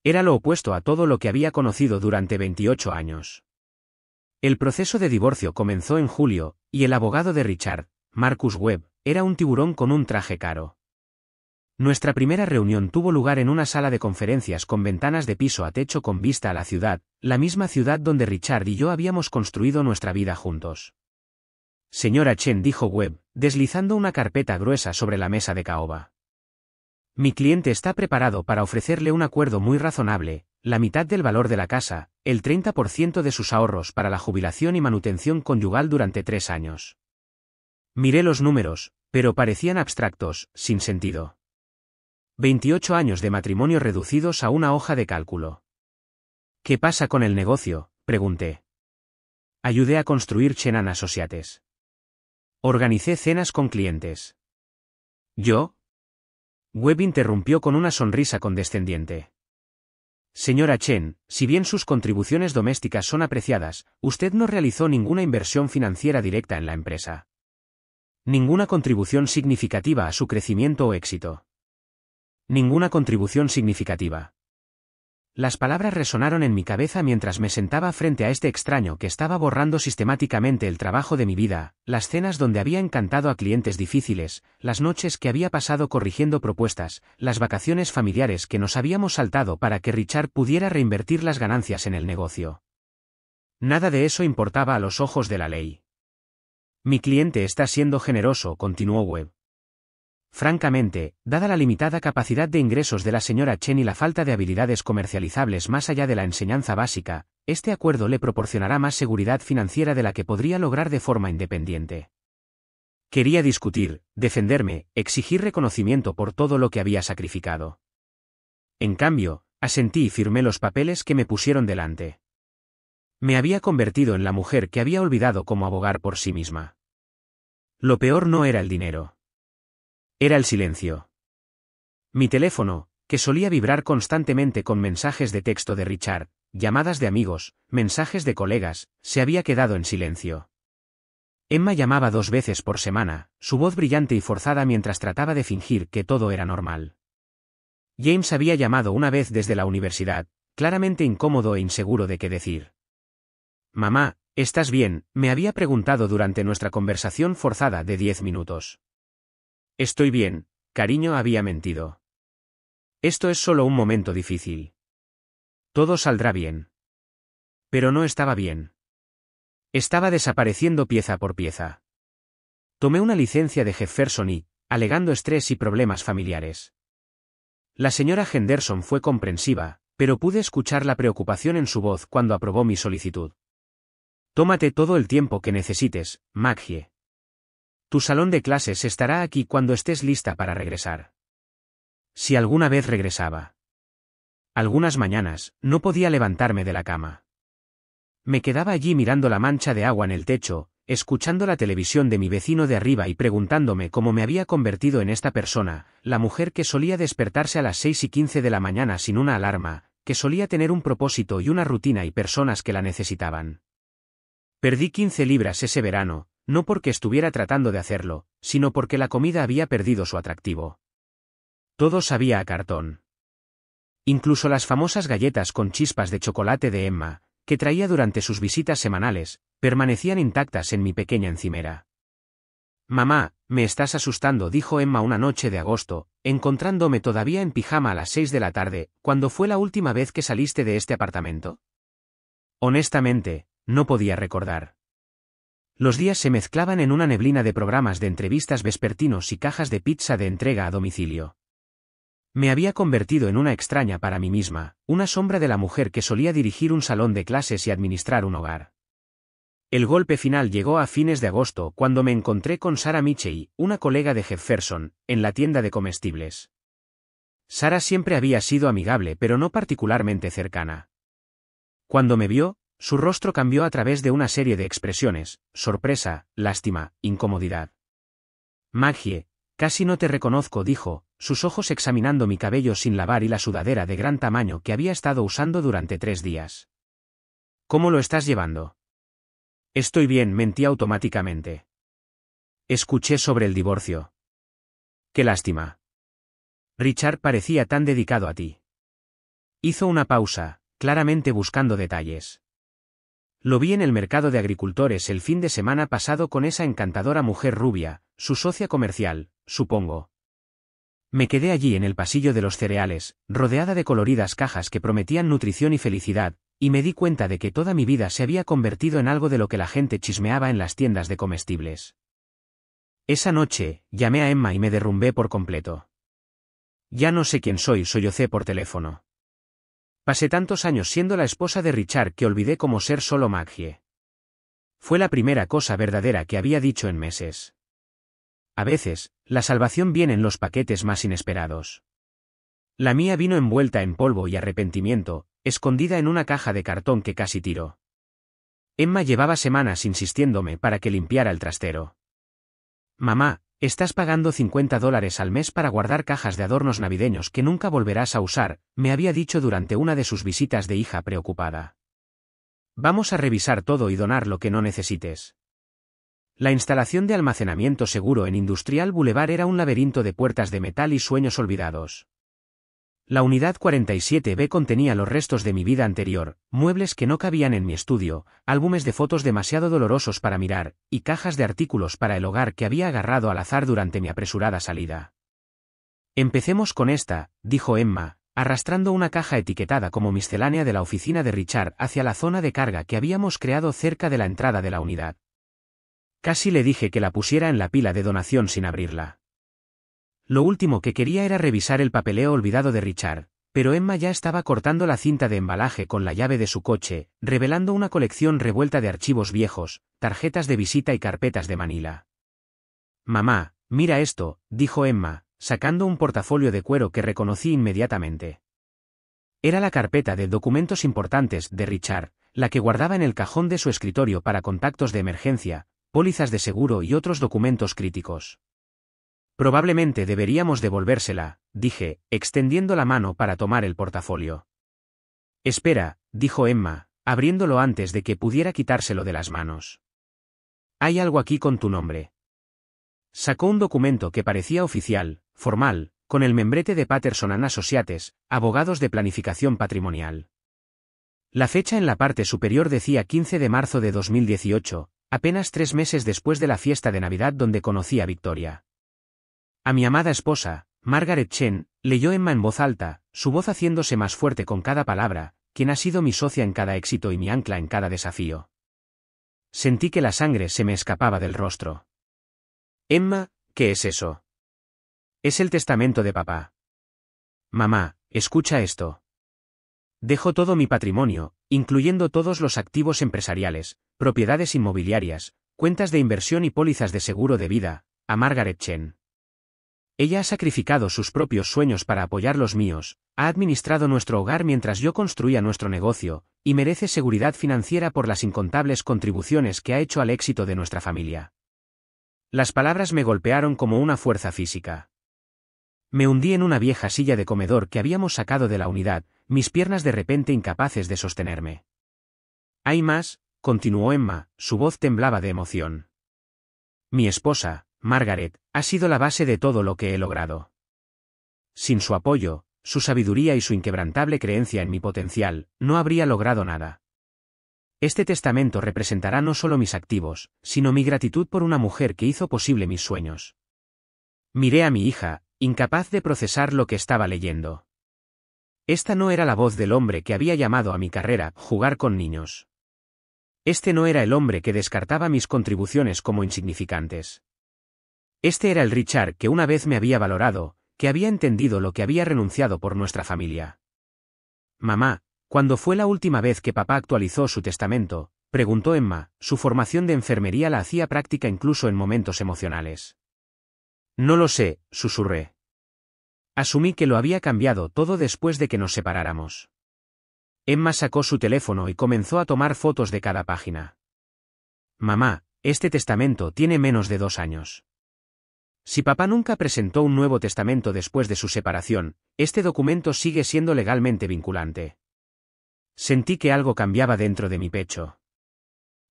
Era lo opuesto a todo lo que había conocido durante 28 años. El proceso de divorcio comenzó en julio, y el abogado de Richard, Marcus Webb, era un tiburón con un traje caro. Nuestra primera reunión tuvo lugar en una sala de conferencias con ventanas de piso a techo con vista a la ciudad, la misma ciudad donde Richard y yo habíamos construido nuestra vida juntos. Señora Chen, dijo Webb, deslizando una carpeta gruesa sobre la mesa de caoba. Mi cliente está preparado para ofrecerle un acuerdo muy razonable, la mitad del valor de la casa, el 30% de sus ahorros para la jubilación y manutención conyugal durante 3 años. Miré los números, pero parecían abstractos, sin sentido. 28 años de matrimonio reducidos a una hoja de cálculo. ¿Qué pasa con el negocio?, pregunté. Ayudé a construir Chenan Associates. Organicé cenas con clientes. ¿Yo? Webb interrumpió con una sonrisa condescendiente. Señora Chen, si bien sus contribuciones domésticas son apreciadas, usted no realizó ninguna inversión financiera directa en la empresa. Ninguna contribución significativa a su crecimiento o éxito. Ninguna contribución significativa. Las palabras resonaron en mi cabeza mientras me sentaba frente a este extraño que estaba borrando sistemáticamente el trabajo de mi vida, las cenas donde había encantado a clientes difíciles, las noches que había pasado corrigiendo propuestas, las vacaciones familiares que nos habíamos saltado para que Richard pudiera reinvertir las ganancias en el negocio. Nada de eso importaba a los ojos de la ley. Mi cliente está siendo generoso, continuó Webb. Francamente, dada la limitada capacidad de ingresos de la señora Chen y la falta de habilidades comercializables más allá de la enseñanza básica, este acuerdo le proporcionará más seguridad financiera de la que podría lograr de forma independiente. Quería discutir, defenderme, exigir reconocimiento por todo lo que había sacrificado. En cambio, asentí y firmé los papeles que me pusieron delante. Me había convertido en la mujer que había olvidado cómo abogar por sí misma. Lo peor no era el dinero. Era el silencio. Mi teléfono, que solía vibrar constantemente con mensajes de texto de Richard, llamadas de amigos, mensajes de colegas, se había quedado en silencio. Emma llamaba 2 veces por semana, su voz brillante y forzada mientras trataba de fingir que todo era normal. James había llamado una vez desde la universidad, claramente incómodo e inseguro de qué decir. Mamá, ¿estás bien?, me había preguntado durante nuestra conversación forzada de 10 minutos. Estoy bien, cariño, había mentido. Esto es solo un momento difícil. Todo saldrá bien. Pero no estaba bien. Estaba desapareciendo pieza por pieza. Tomé una licencia de Jefferson y, alegando estrés y problemas familiares. La señora Henderson fue comprensiva, pero pude escuchar la preocupación en su voz cuando aprobó mi solicitud. Tómate todo el tiempo que necesites, Maggie. Tu salón de clases estará aquí cuando estés lista para regresar. Si alguna vez regresaba. Algunas mañanas, no podía levantarme de la cama. Me quedaba allí mirando la mancha de agua en el techo, escuchando la televisión de mi vecino de arriba y preguntándome cómo me había convertido en esta persona, la mujer que solía despertarse a las 6:15 de la mañana sin una alarma, que solía tener un propósito y una rutina y personas que la necesitaban. Perdí 15 libras ese verano, no porque estuviera tratando de hacerlo, sino porque la comida había perdido su atractivo. Todo sabía a cartón. Incluso las famosas galletas con chispas de chocolate de Emma, que traía durante sus visitas semanales, permanecían intactas en mi pequeña encimera. Mamá, me estás asustando, dijo Emma una noche de agosto, encontrándome todavía en pijama a las 6 de la tarde, ¿cuándo fue la última vez que saliste de este apartamento? Honestamente, no podía recordar. Los días se mezclaban en una neblina de programas de entrevistas vespertinos y cajas de pizza de entrega a domicilio. Me había convertido en una extraña para mí misma, una sombra de la mujer que solía dirigir un salón de clases y administrar un hogar. El golpe final llegó a fines de agosto cuando me encontré con Sarah Mitchell, una colega de Jefferson, en la tienda de comestibles. Sarah siempre había sido amigable pero no particularmente cercana. Cuando me vio, su rostro cambió a través de una serie de expresiones: sorpresa, lástima, incomodidad. Maggie, casi no te reconozco, dijo, sus ojos examinando mi cabello sin lavar y la sudadera de gran tamaño que había estado usando durante 3 días. ¿Cómo lo estás llevando? Estoy bien, mentí automáticamente. Escuché sobre el divorcio. Qué lástima. Richard parecía tan dedicado a ti. Hizo una pausa, claramente buscando detalles. Lo vi en el mercado de agricultores el fin de semana pasado con esa encantadora mujer rubia, su socia comercial, supongo. Me quedé allí en el pasillo de los cereales, rodeada de coloridas cajas que prometían nutrición y felicidad, y me di cuenta de que toda mi vida se había convertido en algo de lo que la gente chismeaba en las tiendas de comestibles. Esa noche, llamé a Emma y me derrumbé por completo. Ya no sé quién soy, sollocé por teléfono. Pasé tantos años siendo la esposa de Richard que olvidé cómo ser solo Maggie. Fue la primera cosa verdadera que había dicho en meses. A veces, la salvación viene en los paquetes más inesperados. La mía vino envuelta en polvo y arrepentimiento, escondida en una caja de cartón que casi tiró. Emma llevaba semanas insistiéndome para que limpiara el trastero. Mamá, estás pagando $50 al mes para guardar cajas de adornos navideños que nunca volverás a usar, me había dicho durante una de sus visitas de hija preocupada. Vamos a revisar todo y donar lo que no necesites. La instalación de almacenamiento seguro en Industrial Boulevard era un laberinto de puertas de metal y sueños olvidados. La unidad 47B contenía los restos de mi vida anterior, muebles que no cabían en mi estudio, álbumes de fotos demasiado dolorosos para mirar, y cajas de artículos para el hogar que había agarrado al azar durante mi apresurada salida. Empecemos con esta, dijo Emma, arrastrando una caja etiquetada como miscelánea de la oficina de Richard hacia la zona de carga que habíamos creado cerca de la entrada de la unidad. Casi le dije que la pusiera en la pila de donación sin abrirla. Lo último que quería era revisar el papeleo olvidado de Richard, pero Emma ya estaba cortando la cinta de embalaje con la llave de su coche, revelando una colección revuelta de archivos viejos, tarjetas de visita y carpetas de Manila. Mamá, mira esto, dijo Emma, sacando un portafolio de cuero que reconocí inmediatamente. Era la carpeta de documentos importantes de Richard, la que guardaba en el cajón de su escritorio para contactos de emergencia, pólizas de seguro y otros documentos críticos. Probablemente deberíamos devolvérsela, dije, extendiendo la mano para tomar el portafolio. Espera, dijo Emma, abriéndolo antes de que pudiera quitárselo de las manos. Hay algo aquí con tu nombre. Sacó un documento que parecía oficial, formal, con el membrete de Patterson and Associates, abogados de planificación patrimonial. La fecha en la parte superior decía 15 de marzo de 2018, apenas 3 meses después de la fiesta de Navidad donde conocí a Victoria. A mi amada esposa, Margaret Chen, leyó Emma en voz alta, su voz haciéndose más fuerte con cada palabra, quien ha sido mi socia en cada éxito y mi ancla en cada desafío. Sentí que la sangre se me escapaba del rostro. Emma, ¿qué es eso? Es el testamento de papá. Mamá, escucha esto. Dejo todo mi patrimonio, incluyendo todos los activos empresariales, propiedades inmobiliarias, cuentas de inversión y pólizas de seguro de vida, a Margaret Chen. Ella ha sacrificado sus propios sueños para apoyar los míos, ha administrado nuestro hogar mientras yo construía nuestro negocio, y merece seguridad financiera por las incontables contribuciones que ha hecho al éxito de nuestra familia. Las palabras me golpearon como una fuerza física. Me hundí en una vieja silla de comedor que habíamos sacado de la unidad, mis piernas de repente incapaces de sostenerme. Hay más, continuó Emma, su voz temblaba de emoción. Mi esposa, Margaret, ha sido la base de todo lo que he logrado. Sin su apoyo, su sabiduría y su inquebrantable creencia en mi potencial, no habría logrado nada. Este testamento representará no solo mis activos, sino mi gratitud por una mujer que hizo posible mis sueños. Miré a mi hija, incapaz de procesar lo que estaba leyendo. Esta no era la voz del hombre que había llamado a mi carrera jugar con niños. Este no era el hombre que descartaba mis contribuciones como insignificantes. Este era el Richard que una vez me había valorado, que había entendido lo que había renunciado por nuestra familia. Mamá, ¿cuándo fue la última vez que papá actualizó su testamento?, preguntó Emma, su formación de enfermería la hacía práctica incluso en momentos emocionales. No lo sé, susurré. Asumí que lo había cambiado todo después de que nos separáramos. Emma sacó su teléfono y comenzó a tomar fotos de cada página. Mamá, este testamento tiene menos de 2 años. Si papá nunca presentó un nuevo testamento después de su separación, este documento sigue siendo legalmente vinculante. Sentí que algo cambiaba dentro de mi pecho.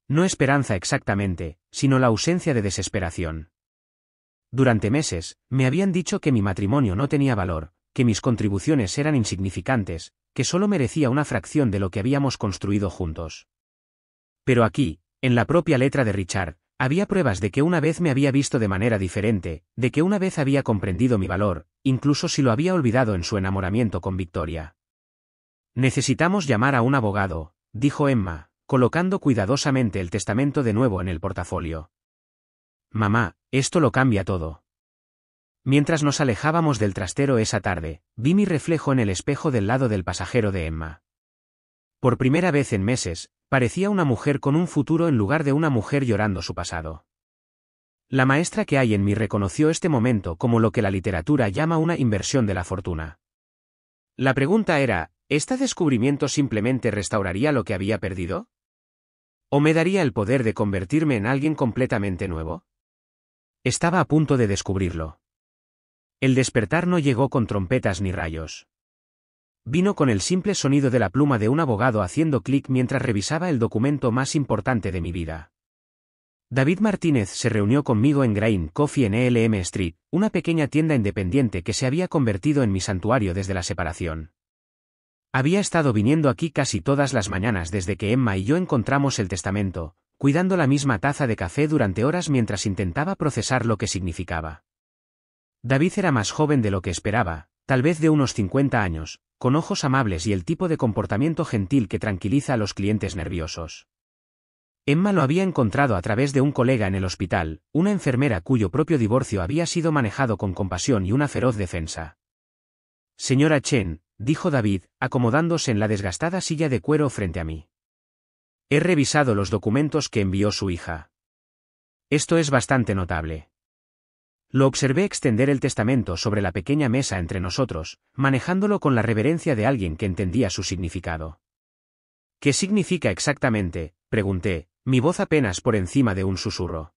No esperanza exactamente, sino la ausencia de desesperación. Durante meses, me habían dicho que mi matrimonio no tenía valor, que mis contribuciones eran insignificantes, que solo merecía una fracción de lo que habíamos construido juntos. Pero aquí, en la propia letra de Richard, había pruebas de que una vez me había visto de manera diferente, de que una vez había comprendido mi valor, incluso si lo había olvidado en su enamoramiento con Victoria. Necesitamos llamar a un abogado, dijo Emma, colocando cuidadosamente el testamento de nuevo en el portafolio. Mamá, esto lo cambia todo. Mientras nos alejábamos del trastero esa tarde, vi mi reflejo en el espejo del lado del pasajero de Emma. Por primera vez en meses, parecía una mujer con un futuro en lugar de una mujer llorando su pasado. La maestra que hay en mí reconoció este momento como lo que la literatura llama una inversión de la fortuna. La pregunta era, ¿este descubrimiento simplemente restauraría lo que había perdido? ¿O me daría el poder de convertirme en alguien completamente nuevo? Estaba a punto de descubrirlo. El despertar no llegó con trompetas ni rayos. Vino con el simple sonido de la pluma de un abogado haciendo clic mientras revisaba el documento más importante de mi vida. David Martínez se reunió conmigo en Grain Coffee en Elm Street, una pequeña tienda independiente que se había convertido en mi santuario desde la separación. Había estado viniendo aquí casi todas las mañanas desde que Emma y yo encontramos el testamento, cuidando la misma taza de café durante horas mientras intentaba procesar lo que significaba. David era más joven de lo que esperaba, tal vez de unos 50 años, con ojos amables y el tipo de comportamiento gentil que tranquiliza a los clientes nerviosos. Emma lo había encontrado a través de un colega en el hospital, una enfermera cuyo propio divorcio había sido manejado con compasión y una feroz defensa. Señora Chen, dijo David, acomodándose en la desgastada silla de cuero frente a mí. He revisado los documentos que envió su hija. Esto es bastante notable. Lo observé extender el testamento sobre la pequeña mesa entre nosotros, manejándolo con la reverencia de alguien que entendía su significado. ¿Qué significa exactamente?, pregunté, mi voz apenas por encima de un susurro.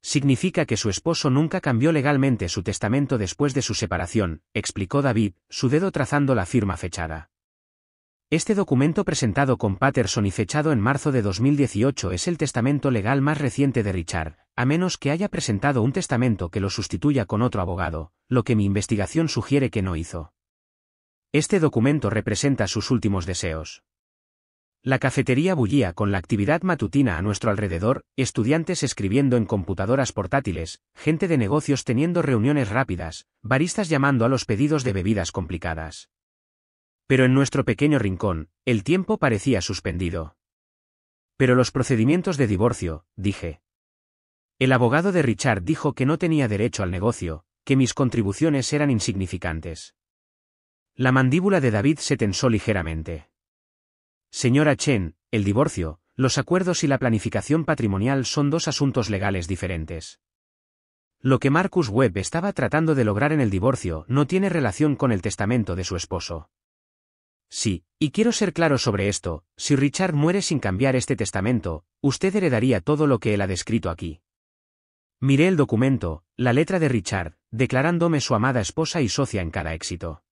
Significa que su esposo nunca cambió legalmente su testamento después de su separación, explicó David, su dedo trazando la firma fechada. Este documento presentado con Patterson y fechado en marzo de 2018 es el testamento legal más reciente de Richard, a menos que haya presentado un testamento que lo sustituya con otro abogado, lo que mi investigación sugiere que no hizo. Este documento representa sus últimos deseos. La cafetería bullía con la actividad matutina a nuestro alrededor, estudiantes escribiendo en computadoras portátiles, gente de negocios teniendo reuniones rápidas, baristas llamando a los pedidos de bebidas complicadas. Pero en nuestro pequeño rincón, el tiempo parecía suspendido. Pero los procedimientos de divorcio, dije. El abogado de Richard dijo que no tenía derecho al negocio, que mis contribuciones eran insignificantes. La mandíbula de David se tensó ligeramente. Señora Chen, el divorcio, los acuerdos y la planificación patrimonial son dos asuntos legales diferentes. Lo que Marcus Webb estaba tratando de lograr en el divorcio no tiene relación con el testamento de su esposo. Sí, y quiero ser claro sobre esto, si Richard muere sin cambiar este testamento, usted heredaría todo lo que él ha descrito aquí. Miré el documento, la letra de Richard, declarándome su amada esposa y socia en cada éxito.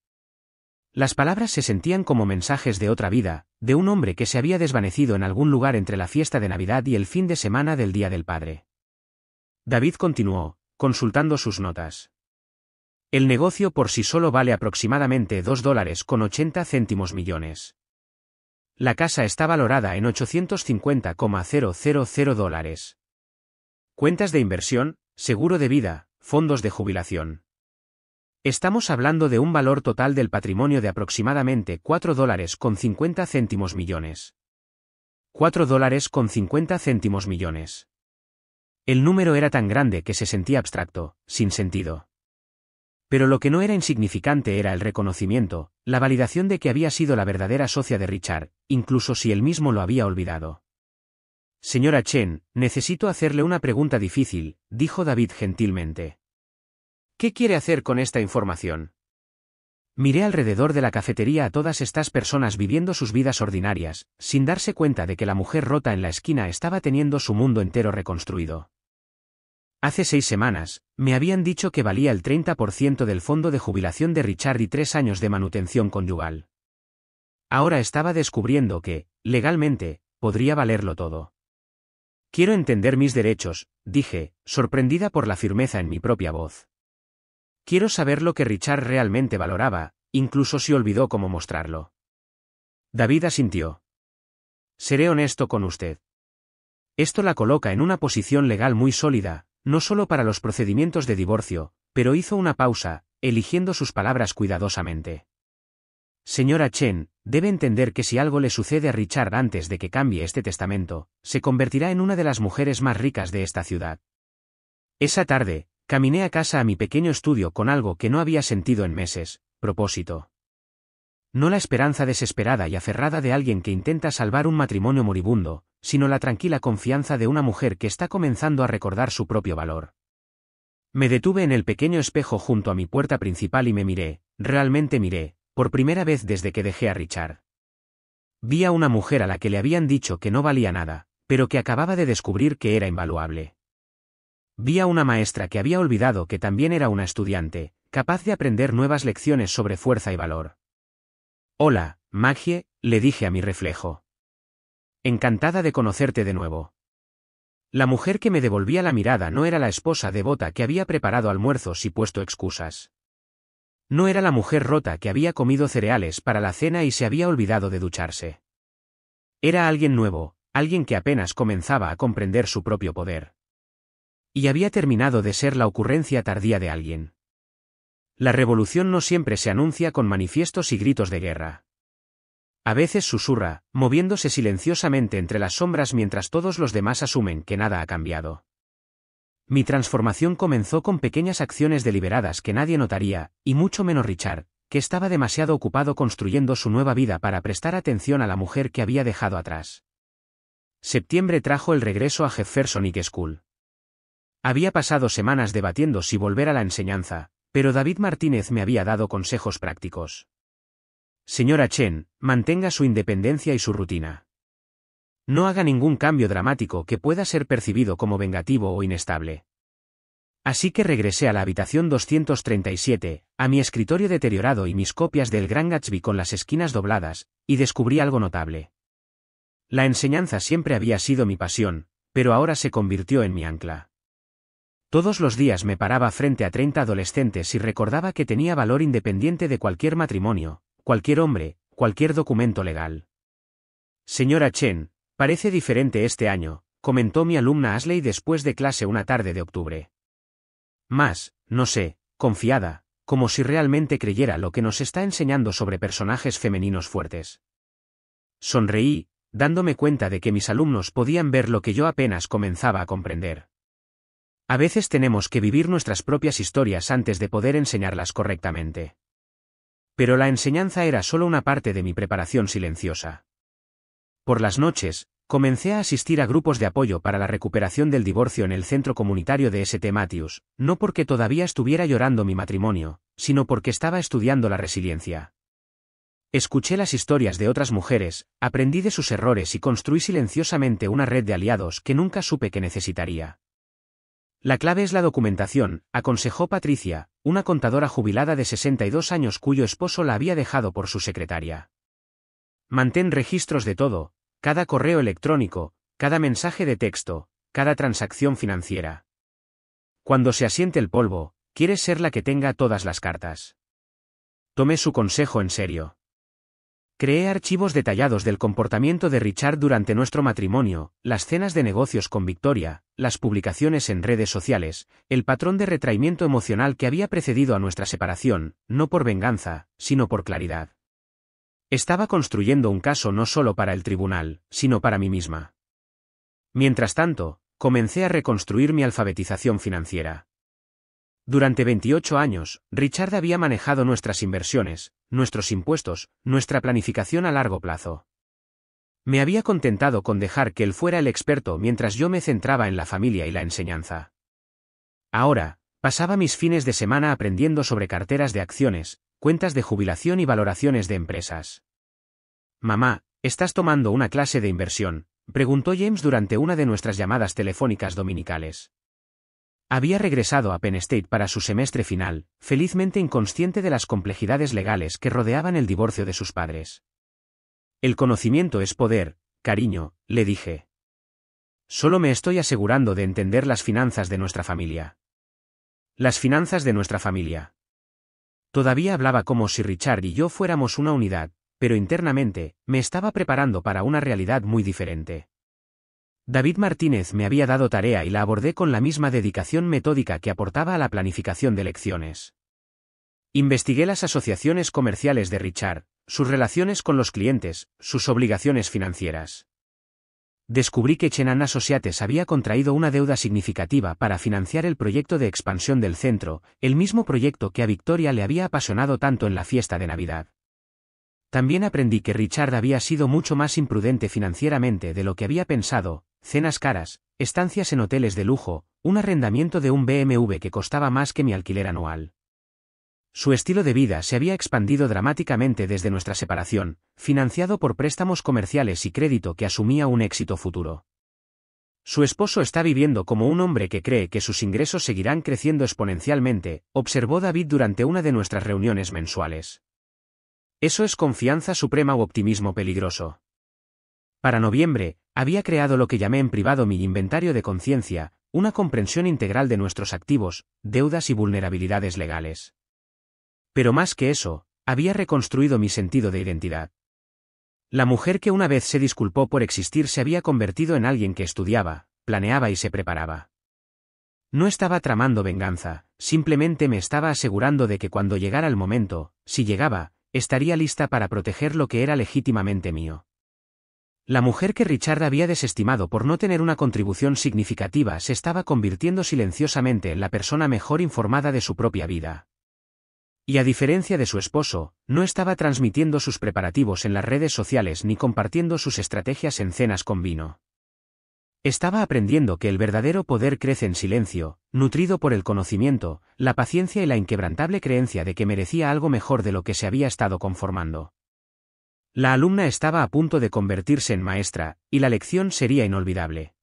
Las palabras se sentían como mensajes de otra vida, de un hombre que se había desvanecido en algún lugar entre la fiesta de Navidad y el fin de semana del Día del Padre. David continuó, consultando sus notas. El negocio por sí solo vale aproximadamente $2.80 millones. La casa está valorada en $850,000. Cuentas de inversión, seguro de vida, fondos de jubilación. Estamos hablando de un valor total del patrimonio de aproximadamente $4.50 millones. $4.50 millones. El número era tan grande que se sentía abstracto, sin sentido. Pero lo que no era insignificante era el reconocimiento, la validación de que había sido la verdadera socia de Richard, incluso si él mismo lo había olvidado. Señora Chen, necesito hacerle una pregunta difícil, dijo David gentilmente. ¿Qué quiere hacer con esta información? Miré alrededor de la cafetería a todas estas personas viviendo sus vidas ordinarias, sin darse cuenta de que la mujer rota en la esquina estaba teniendo su mundo entero reconstruido. Hace 6 semanas, me habían dicho que valía el 30% del fondo de jubilación de Richard y 3 años de manutención conyugal. Ahora estaba descubriendo que, legalmente, podría valerlo todo. Quiero entender mis derechos, dije, sorprendida por la firmeza en mi propia voz. Quiero saber lo que Richard realmente valoraba, incluso si olvidó cómo mostrarlo. David asintió. Seré honesto con usted. Esto la coloca en una posición legal muy sólida, no solo para los procedimientos de divorcio, pero hizo una pausa, eligiendo sus palabras cuidadosamente. Señora Chen, debe entender que si algo le sucede a Richard antes de que cambie este testamento, se convertirá en una de las mujeres más ricas de esta ciudad. Esa tarde, caminé a casa a mi pequeño estudio con algo que no había sentido en meses, propósito. No la esperanza desesperada y aferrada de alguien que intenta salvar un matrimonio moribundo, sino la tranquila confianza de una mujer que está comenzando a recordar su propio valor. Me detuve en el pequeño espejo junto a mi puerta principal y me miré, realmente miré, por primera vez desde que dejé a Richard. Vi a una mujer a la que le habían dicho que no valía nada, pero que acababa de descubrir que era invaluable. Vi a una maestra que había olvidado que también era una estudiante, capaz de aprender nuevas lecciones sobre fuerza y valor. Hola, Maggie, le dije a mi reflejo. Encantada de conocerte de nuevo. La mujer que me devolvía la mirada no era la esposa devota que había preparado almuerzos y puesto excusas. No era la mujer rota que había comido cereales para la cena y se había olvidado de ducharse. Era alguien nuevo, alguien que apenas comenzaba a comprender su propio poder. Y había terminado de ser la ocurrencia tardía de alguien. La revolución no siempre se anuncia con manifiestos y gritos de guerra. A veces susurra, moviéndose silenciosamente entre las sombras mientras todos los demás asumen que nada ha cambiado. Mi transformación comenzó con pequeñas acciones deliberadas que nadie notaría, y mucho menos Richard, que estaba demasiado ocupado construyendo su nueva vida para prestar atención a la mujer que había dejado atrás. Septiembre trajo el regreso a Jefferson High School. Había pasado semanas debatiendo si volver a la enseñanza, pero David Martínez me había dado consejos prácticos. Señora Chen, mantenga su independencia y su rutina. No haga ningún cambio dramático que pueda ser percibido como vengativo o inestable. Así que regresé a la habitación 237, a mi escritorio deteriorado y mis copias del Gran Gatsby con las esquinas dobladas, y descubrí algo notable. La enseñanza siempre había sido mi pasión, pero ahora se convirtió en mi ancla. Todos los días me paraba frente a 30 adolescentes y recordaba que tenía valor independiente de cualquier matrimonio, cualquier hombre, cualquier documento legal. Señora Chen, parece diferente este año, comentó mi alumna Ashley después de clase una tarde de octubre. Más, no sé, confiada, como si realmente creyera lo que nos está enseñando sobre personajes femeninos fuertes. Sonreí, dándome cuenta de que mis alumnos podían ver lo que yo apenas comenzaba a comprender. A veces tenemos que vivir nuestras propias historias antes de poder enseñarlas correctamente. Pero la enseñanza era solo una parte de mi preparación silenciosa. Por las noches, Comencé a asistir a grupos de apoyo para la recuperación del divorcio en el centro comunitario de St. Matthews, no porque todavía estuviera llorando mi matrimonio, sino porque estaba estudiando la resiliencia. Escuché las historias de otras mujeres, aprendí de sus errores y construí silenciosamente una red de aliados que nunca supe que necesitaría. La clave es la documentación, aconsejó Patricia, una contadora jubilada de 62 años cuyo esposo la había dejado por su secretaria. Mantén registros de todo, cada correo electrónico, cada mensaje de texto, cada transacción financiera. Cuando se asiente el polvo, quieres ser la que tenga todas las cartas. Tomé su consejo en serio. Creé archivos detallados del comportamiento de Richard durante nuestro matrimonio, las cenas de negocios con Victoria, las publicaciones en redes sociales, el patrón de retraimiento emocional que había precedido a nuestra separación, no por venganza, sino por claridad. Estaba construyendo un caso no solo para el tribunal, sino para mí misma. Mientras tanto, comencé a reconstruir mi alfabetización financiera. Durante 28 años, Richard había manejado nuestras inversiones, nuestros impuestos, nuestra planificación a largo plazo. Me había contentado con dejar que él fuera el experto mientras yo me centraba en la familia y la enseñanza. Ahora, pasaba mis fines de semana aprendiendo sobre carteras de acciones, cuentas de jubilación y valoraciones de empresas. «Mamá, ¿estás tomando una clase de inversión?», preguntó James durante una de nuestras llamadas telefónicas dominicales. Había regresado a Penn State para su semestre final, felizmente inconsciente de las complejidades legales que rodeaban el divorcio de sus padres. «El conocimiento es poder, cariño», le dije. «Solo me estoy asegurando de entender las finanzas de nuestra familia». Las finanzas de nuestra familia. Todavía hablaba como si Richard y yo fuéramos una unidad, pero internamente, me estaba preparando para una realidad muy diferente. David Martínez me había dado tarea y la abordé con la misma dedicación metódica que aportaba a la planificación de lecciones. Investigué las asociaciones comerciales de Richard, sus relaciones con los clientes, sus obligaciones financieras. Descubrí que Chenan Associates había contraído una deuda significativa para financiar el proyecto de expansión del centro, el mismo proyecto que a Victoria le había apasionado tanto en la fiesta de Navidad. También aprendí que Richard había sido mucho más imprudente financieramente de lo que había pensado: cenas caras, estancias en hoteles de lujo, un arrendamiento de un BMW que costaba más que mi alquiler anual. Su estilo de vida se había expandido dramáticamente desde nuestra separación, financiado por préstamos comerciales y crédito que asumía un éxito futuro. Su esposo está viviendo como un hombre que cree que sus ingresos seguirán creciendo exponencialmente, observó David durante una de nuestras reuniones mensuales. Eso es confianza suprema u optimismo peligroso. Para noviembre, había creado lo que llamé en privado mi inventario de conciencia, una comprensión integral de nuestros activos, deudas y vulnerabilidades legales. Pero más que eso, había reconstruido mi sentido de identidad. La mujer que una vez se disculpó por existir se había convertido en alguien que estudiaba, planeaba y se preparaba. No estaba tramando venganza, simplemente me estaba asegurando de que cuando llegara el momento, si llegaba, estaría lista para proteger lo que era legítimamente mío. La mujer que Richard había desestimado por no tener una contribución significativa se estaba convirtiendo silenciosamente en la persona mejor informada de su propia vida. Y a diferencia de su esposo, no estaba transmitiendo sus preparativos en las redes sociales ni compartiendo sus estrategias en cenas con vino. Estaba aprendiendo que el verdadero poder crece en silencio, nutrido por el conocimiento, la paciencia y la inquebrantable creencia de que merecía algo mejor de lo que se había estado conformando. La alumna estaba a punto de convertirse en maestra, y la lección sería inolvidable.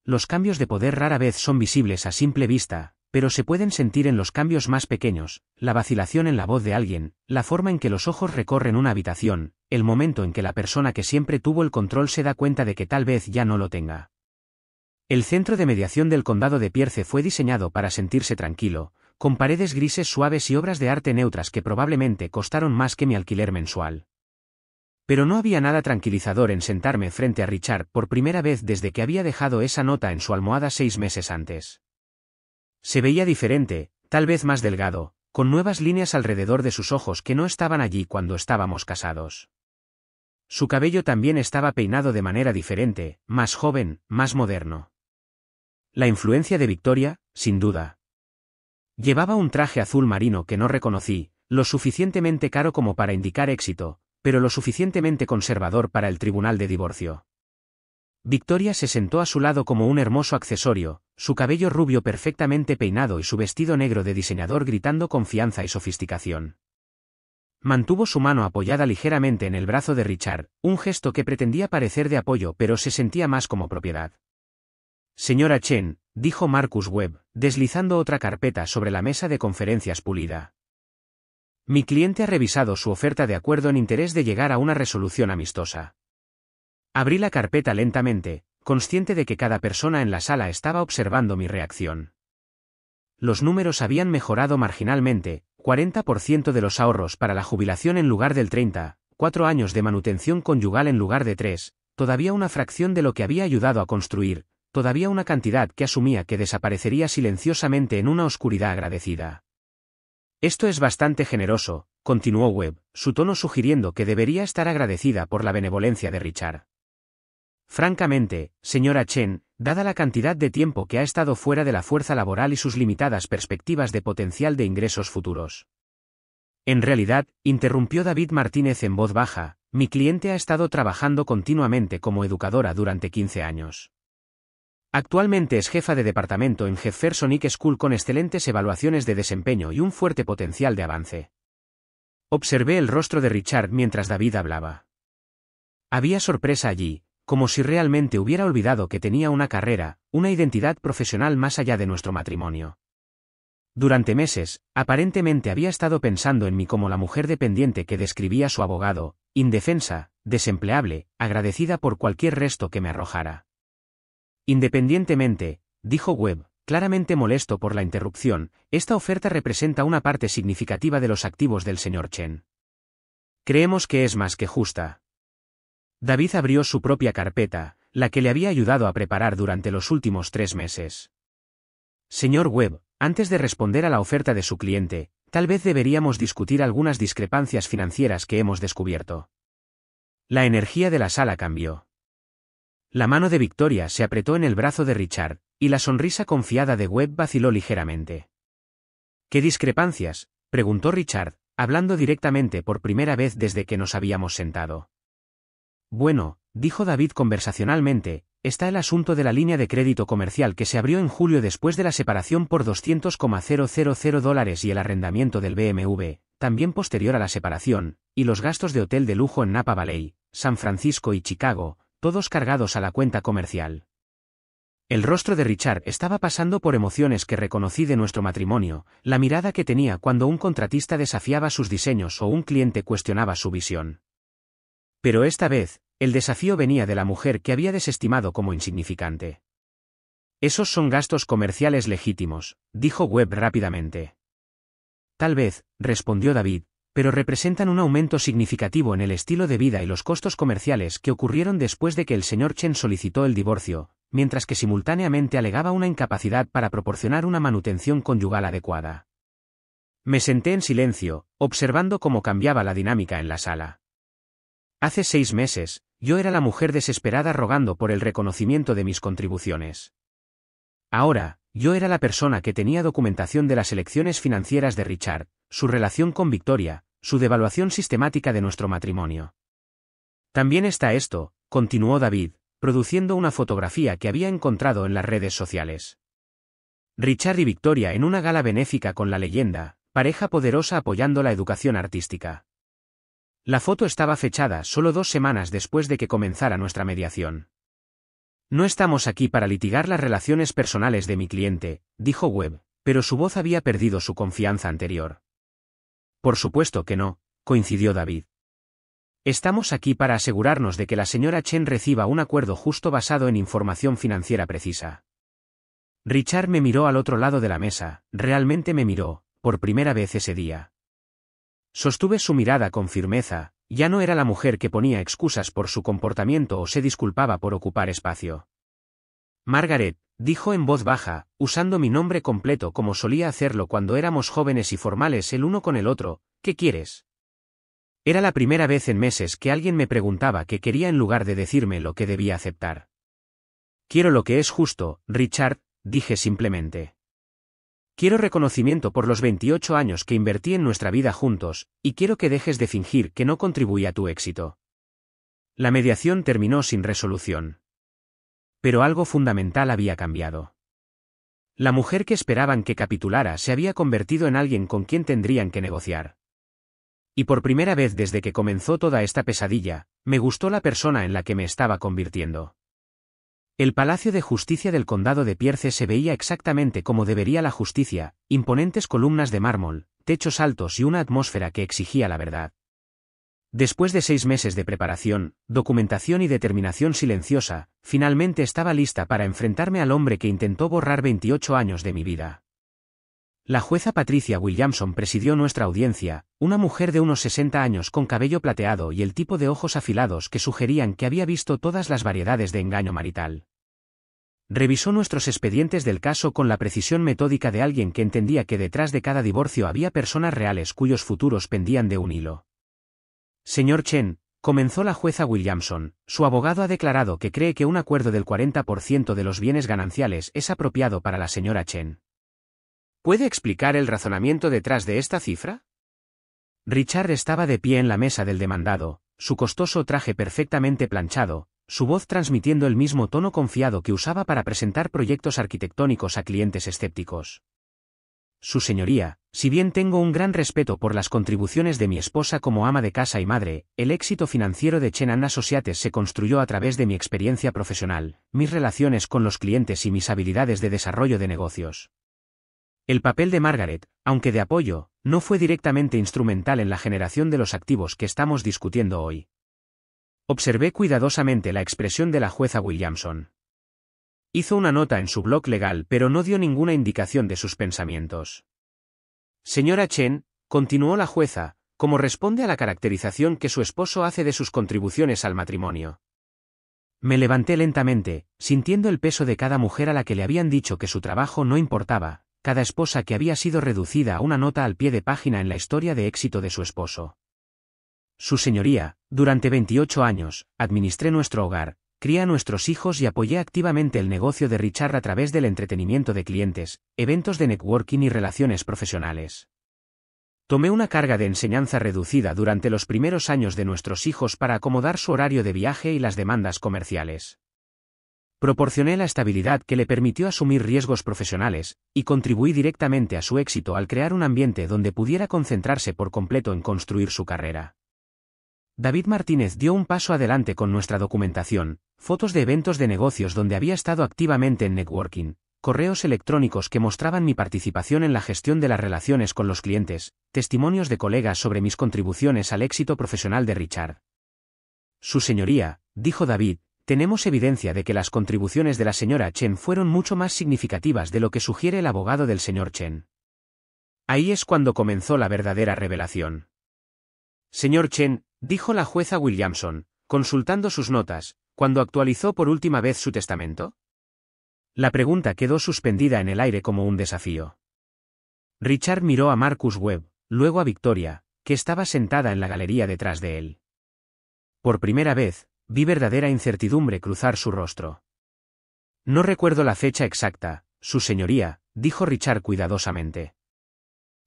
Los cambios de poder rara vez son visibles a simple vista, pero se pueden sentir en los cambios más pequeños: la vacilación en la voz de alguien, la forma en que los ojos recorren una habitación, el momento en que la persona que siempre tuvo el control se da cuenta de que tal vez ya no lo tenga. El centro de mediación del condado de Pierce fue diseñado para sentirse tranquilo, con paredes grises suaves y obras de arte neutras que probablemente costaron más que mi alquiler mensual. Pero no había nada tranquilizador en sentarme frente a Richard por primera vez desde que había dejado esa nota en su almohada 6 meses antes. Se veía diferente, tal vez más delgado, con nuevas líneas alrededor de sus ojos que no estaban allí cuando estábamos casados. Su cabello también estaba peinado de manera diferente, más joven, más moderno. La influencia de Victoria, sin duda. Llevaba un traje azul marino que no reconocí, lo suficientemente caro como para indicar éxito, pero lo suficientemente conservador para el tribunal de divorcio. Victoria se sentó a su lado como un hermoso accesorio, su cabello rubio perfectamente peinado y su vestido negro de diseñador gritando confianza y sofisticación. Mantuvo su mano apoyada ligeramente en el brazo de Richard, un gesto que pretendía parecer de apoyo pero se sentía más como propiedad. Señora Chen, dijo Marcus Webb, deslizando otra carpeta sobre la mesa de conferencias pulida. Mi cliente ha revisado su oferta de acuerdo en interés de llegar a una resolución amistosa. Abrí la carpeta lentamente, consciente de que cada persona en la sala estaba observando mi reacción. Los números habían mejorado marginalmente, 40% de los ahorros para la jubilación en lugar del 30%, 4 años de manutención conyugal en lugar de 3, todavía una fracción de lo que había ayudado a construir, todavía una cantidad que asumía que desaparecería silenciosamente en una oscuridad agradecida. Esto es bastante generoso, continuó Webb, su tono sugiriendo que debería estar agradecida por la benevolencia de Richard. Francamente, señora Chen, dada la cantidad de tiempo que ha estado fuera de la fuerza laboral y sus limitadas perspectivas de potencial de ingresos futuros. En realidad, interrumpió David Martínez en voz baja, mi cliente ha estado trabajando continuamente como educadora durante 15 años. Actualmente es jefa de departamento en Jefferson School con excelentes evaluaciones de desempeño y un fuerte potencial de avance. Observé el rostro de Richard mientras David hablaba. Había sorpresa allí, como si realmente hubiera olvidado que tenía una carrera, una identidad profesional más allá de nuestro matrimonio. Durante meses, aparentemente había estado pensando en mí como la mujer dependiente que describía su abogado, indefensa, desempleable, agradecida por cualquier resto que me arrojara. Independientemente, dijo Webb, claramente molesto por la interrupción, esta oferta representa una parte significativa de los activos del señor Chen. Creemos que es más que justa. David abrió su propia carpeta, la que le había ayudado a preparar durante los últimos 3 meses. Señor Webb, antes de responder a la oferta de su cliente, tal vez deberíamos discutir algunas discrepancias financieras que hemos descubierto. La energía de la sala cambió. La mano de Victoria se apretó en el brazo de Richard, y la sonrisa confiada de Webb vaciló ligeramente. ¿Qué discrepancias?, preguntó Richard, hablando directamente por primera vez desde que nos habíamos sentado. Bueno, dijo David conversacionalmente, está el asunto de la línea de crédito comercial que se abrió en julio después de la separación por $200,000 y el arrendamiento del BMW, también posterior a la separación, y los gastos de hotel de lujo en Napa Valley, San Francisco y Chicago, todos cargados a la cuenta comercial. El rostro de Richard estaba pasando por emociones que reconocí de nuestro matrimonio, la mirada que tenía cuando un contratista desafiaba sus diseños o un cliente cuestionaba su visión. Pero esta vez, el desafío venía de la mujer que había desestimado como insignificante. Esos son gastos comerciales legítimos, dijo Webb rápidamente. Tal vez, respondió David, pero representan un aumento significativo en el estilo de vida y los costos comerciales que ocurrieron después de que el señor Chen solicitó el divorcio, mientras que simultáneamente alegaba una incapacidad para proporcionar una manutención conyugal adecuada. Me senté en silencio, observando cómo cambiaba la dinámica en la sala. Hace 6 meses, yo era la mujer desesperada rogando por el reconocimiento de mis contribuciones. Ahora, yo era la persona que tenía documentación de las elecciones financieras de Richard, su relación con Victoria, su devaluación sistemática de nuestro matrimonio. También está esto, continuó David, produciendo una fotografía que había encontrado en las redes sociales. Richard y Victoria en una gala benéfica con la leyenda, pareja poderosa apoyando la educación artística. La foto estaba fechada solo 2 semanas después de que comenzara nuestra mediación. No estamos aquí para litigar las relaciones personales de mi cliente, dijo Webb, pero su voz había perdido su confianza anterior. Por supuesto que no, coincidió David. Estamos aquí para asegurarnos de que la señora Chen reciba un acuerdo justo basado en información financiera precisa. Richard me miró al otro lado de la mesa, realmente me miró, por primera vez ese día. Sostuve su mirada con firmeza, ya no era la mujer que ponía excusas por su comportamiento o se disculpaba por ocupar espacio. Margaret, dijo en voz baja, usando mi nombre completo como solía hacerlo cuando éramos jóvenes y formales el uno con el otro, ¿qué quieres? Era la primera vez en meses que alguien me preguntaba qué quería en lugar de decirme lo que debía aceptar. Quiero lo que es justo, Richard, dije simplemente. Quiero reconocimiento por los 28 años que invertí en nuestra vida juntos, y quiero que dejes de fingir que no contribuí a tu éxito. La mediación terminó sin resolución. Pero algo fundamental había cambiado. La mujer que esperaban que capitulara se había convertido en alguien con quien tendrían que negociar. Y por primera vez desde que comenzó toda esta pesadilla, me gustó la persona en la que me estaba convirtiendo. El Palacio de Justicia del Condado de Pierce se veía exactamente como debería la justicia, imponentes columnas de mármol, techos altos y una atmósfera que exigía la verdad. Después de 6 meses de preparación, documentación y determinación silenciosa, finalmente estaba lista para enfrentarme al hombre que intentó borrar 28 años de mi vida. La jueza Patricia Williamson presidió nuestra audiencia, una mujer de unos 60 años con cabello plateado y el tipo de ojos afilados que sugerían que había visto todas las variedades de engaño marital. Revisó nuestros expedientes del caso con la precisión metódica de alguien que entendía que detrás de cada divorcio había personas reales cuyos futuros pendían de un hilo. Señor Chen, comenzó la jueza Williamson, su abogado ha declarado que cree que un acuerdo del 40% de los bienes gananciales es apropiado para la señora Chen. ¿Puede explicar el razonamiento detrás de esta cifra? Richard estaba de pie en la mesa del demandado, su costoso traje perfectamente planchado, su voz transmitiendo el mismo tono confiado que usaba para presentar proyectos arquitectónicos a clientes escépticos. Su señoría, si bien tengo un gran respeto por las contribuciones de mi esposa como ama de casa y madre, el éxito financiero de Chen & Associates se construyó a través de mi experiencia profesional, mis relaciones con los clientes y mis habilidades de desarrollo de negocios. El papel de Margaret, aunque de apoyo, no fue directamente instrumental en la generación de los activos que estamos discutiendo hoy. Observé cuidadosamente la expresión de la jueza Williamson. Hizo una nota en su blog legal pero no dio ninguna indicación de sus pensamientos. Señora Chen, continuó la jueza, ¿cómo responde a la caracterización que su esposo hace de sus contribuciones al matrimonio? Me levanté lentamente, sintiendo el peso de cada mujer a la que le habían dicho que su trabajo no importaba, cada esposa que había sido reducida a una nota al pie de página en la historia de éxito de su esposo. Su señoría, durante 28 años, administré nuestro hogar, crié a nuestros hijos y apoyé activamente el negocio de Richard a través del entretenimiento de clientes, eventos de networking y relaciones profesionales. Tomé una carga de enseñanza reducida durante los primeros años de nuestros hijos para acomodar su horario de viaje y las demandas comerciales. Proporcioné la estabilidad que le permitió asumir riesgos profesionales, y contribuí directamente a su éxito al crear un ambiente donde pudiera concentrarse por completo en construir su carrera. David Martínez dio un paso adelante con nuestra documentación, fotos de eventos de negocios donde había estado activamente en networking, correos electrónicos que mostraban mi participación en la gestión de las relaciones con los clientes, testimonios de colegas sobre mis contribuciones al éxito profesional de Richard. Su señoría, dijo David, tenemos evidencia de que las contribuciones de la señora Chen fueron mucho más significativas de lo que sugiere el abogado del señor Chen. Ahí es cuando comenzó la verdadera revelación. Señor Chen, dijo la jueza Williamson, consultando sus notas, ¿cuándo actualizó por última vez su testamento? La pregunta quedó suspendida en el aire como un desafío. Richard miró a Marcus Webb, luego a Victoria, que estaba sentada en la galería detrás de él. Por primera vez, vi verdadera incertidumbre cruzar su rostro. No recuerdo la fecha exacta, su señoría, dijo Richard cuidadosamente.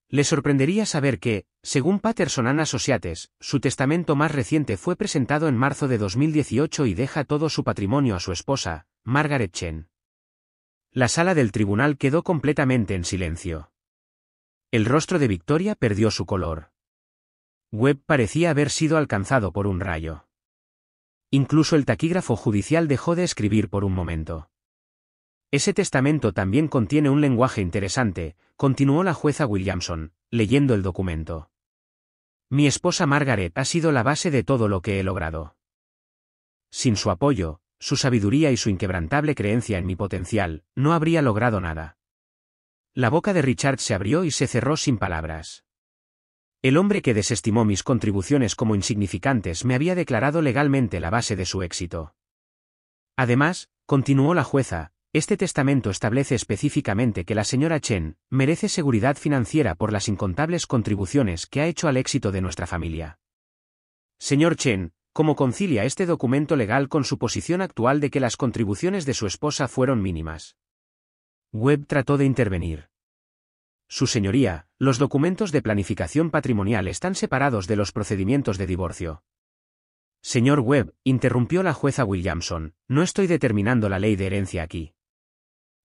Le sorprendería saber que, según Patterson & Associates, su testamento más reciente fue presentado en marzo de 2018 y deja todo su patrimonio a su esposa, Margaret Chen. La sala del tribunal quedó completamente en silencio. El rostro de Victoria perdió su color. Webb parecía haber sido alcanzado por un rayo. Incluso el taquígrafo judicial dejó de escribir por un momento. Ese testamento también contiene un lenguaje interesante, continuó la jueza Williamson, leyendo el documento. Mi esposa Margaret ha sido la base de todo lo que he logrado. Sin su apoyo, su sabiduría y su inquebrantable creencia en mi potencial, no habría logrado nada. La boca de Richard se abrió y se cerró sin palabras. El hombre que desestimó mis contribuciones como insignificantes me había declarado legalmente la base de su éxito. Además, continuó la jueza, este testamento establece específicamente que la señora Chen merece seguridad financiera por las incontables contribuciones que ha hecho al éxito de nuestra familia. Señor Chen, ¿cómo concilia este documento legal con su posición actual de que las contribuciones de su esposa fueron mínimas? Webb trató de intervenir. Su señoría, los documentos de planificación patrimonial están separados de los procedimientos de divorcio. Señor Webb, interrumpió la jueza Williamson, no estoy determinando la ley de herencia aquí.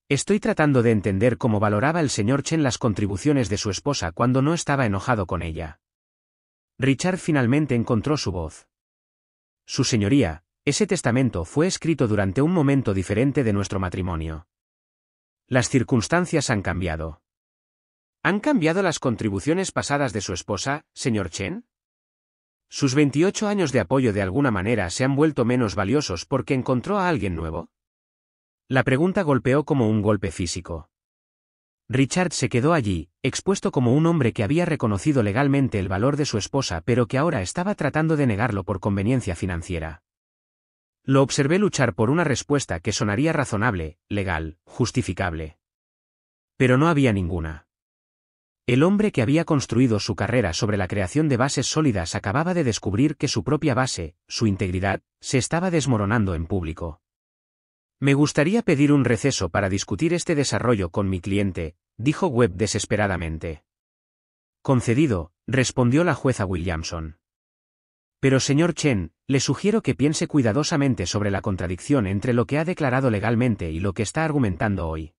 Estoy tratando de entender cómo valoraba el señor Chen las contribuciones de su esposa cuando no estaba enojado con ella. Richard finalmente encontró su voz. Su señoría, ese testamento fue escrito durante un momento diferente de nuestro matrimonio. Las circunstancias han cambiado. ¿Han cambiado las contribuciones pasadas de su esposa, señor Chen? ¿Sus 28 años de apoyo de alguna manera se han vuelto menos valiosos porque encontró a alguien nuevo? La pregunta golpeó como un golpe físico. Richard se quedó allí, expuesto como un hombre que había reconocido legalmente el valor de su esposa pero que ahora estaba tratando de negarlo por conveniencia financiera. Lo observé luchar por una respuesta que sonaría razonable, legal, justificable. Pero no había ninguna. El hombre que había construido su carrera sobre la creación de bases sólidas acababa de descubrir que su propia base, su integridad, se estaba desmoronando en público. Me gustaría pedir un receso para discutir este desarrollo con mi cliente, dijo Webb desesperadamente. Concedido, respondió la jueza Williamson. Pero señor Chen, le sugiero que piense cuidadosamente sobre la contradicción entre lo que ha declarado legalmente y lo que está argumentando hoy.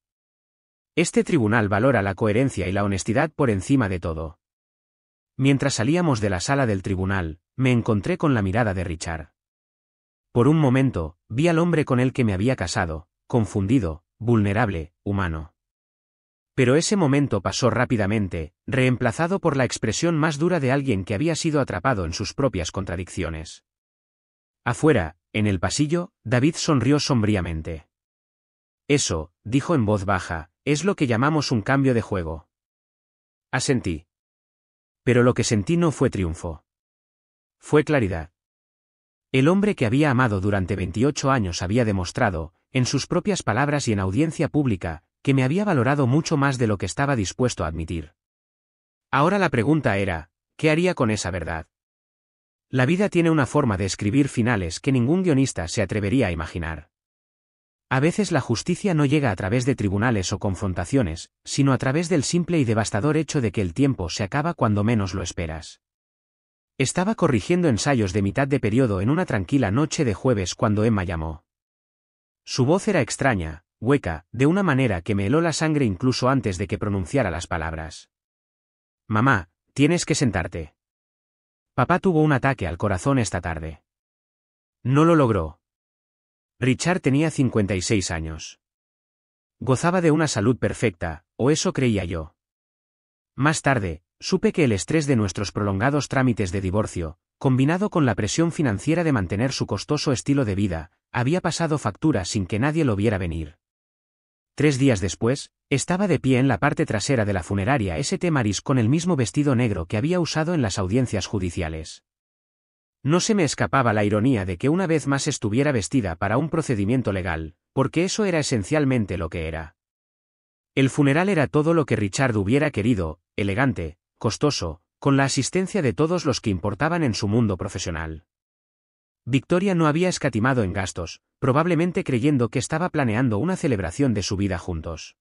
Este tribunal valora la coherencia y la honestidad por encima de todo. Mientras salíamos de la sala del tribunal, me encontré con la mirada de Richard. Por un momento, vi al hombre con el que me había casado, confundido, vulnerable, humano. Pero ese momento pasó rápidamente, reemplazado por la expresión más dura de alguien que había sido atrapado en sus propias contradicciones. Afuera, en el pasillo, David sonrió sombríamente. Eso, dijo en voz baja, es lo que llamamos un cambio de juego. Asentí. Pero lo que sentí no fue triunfo. Fue claridad. El hombre que había amado durante 28 años había demostrado, en sus propias palabras y en audiencia pública, que me había valorado mucho más de lo que estaba dispuesto a admitir. Ahora la pregunta era, ¿qué haría con esa verdad? La vida tiene una forma de escribir finales que ningún guionista se atrevería a imaginar. A veces la justicia no llega a través de tribunales o confrontaciones, sino a través del simple y devastador hecho de que el tiempo se acaba cuando menos lo esperas. Estaba corrigiendo ensayos de mitad de periodo en una tranquila noche de jueves cuando Emma llamó. Su voz era extraña, hueca, de una manera que me heló la sangre incluso antes de que pronunciara las palabras. Mamá, tienes que sentarte. Papá tuvo un ataque al corazón esta tarde. No lo logró. Richard tenía 56 años. Gozaba de una salud perfecta, o eso creía yo. Más tarde, supe que el estrés de nuestros prolongados trámites de divorcio, combinado con la presión financiera de mantener su costoso estilo de vida, había pasado factura sin que nadie lo viera venir. 3 días después, estaba de pie en la parte trasera de la funeraria St. Mary's con el mismo vestido negro que había usado en las audiencias judiciales. No se me escapaba la ironía de que una vez más estuviera vestida para un procedimiento legal, porque eso era esencialmente lo que era. El funeral era todo lo que Richard hubiera querido, elegante, costoso, con la asistencia de todos los que importaban en su mundo profesional. Victoria no había escatimado en gastos, probablemente creyendo que estaba planeando una celebración de su vida juntos.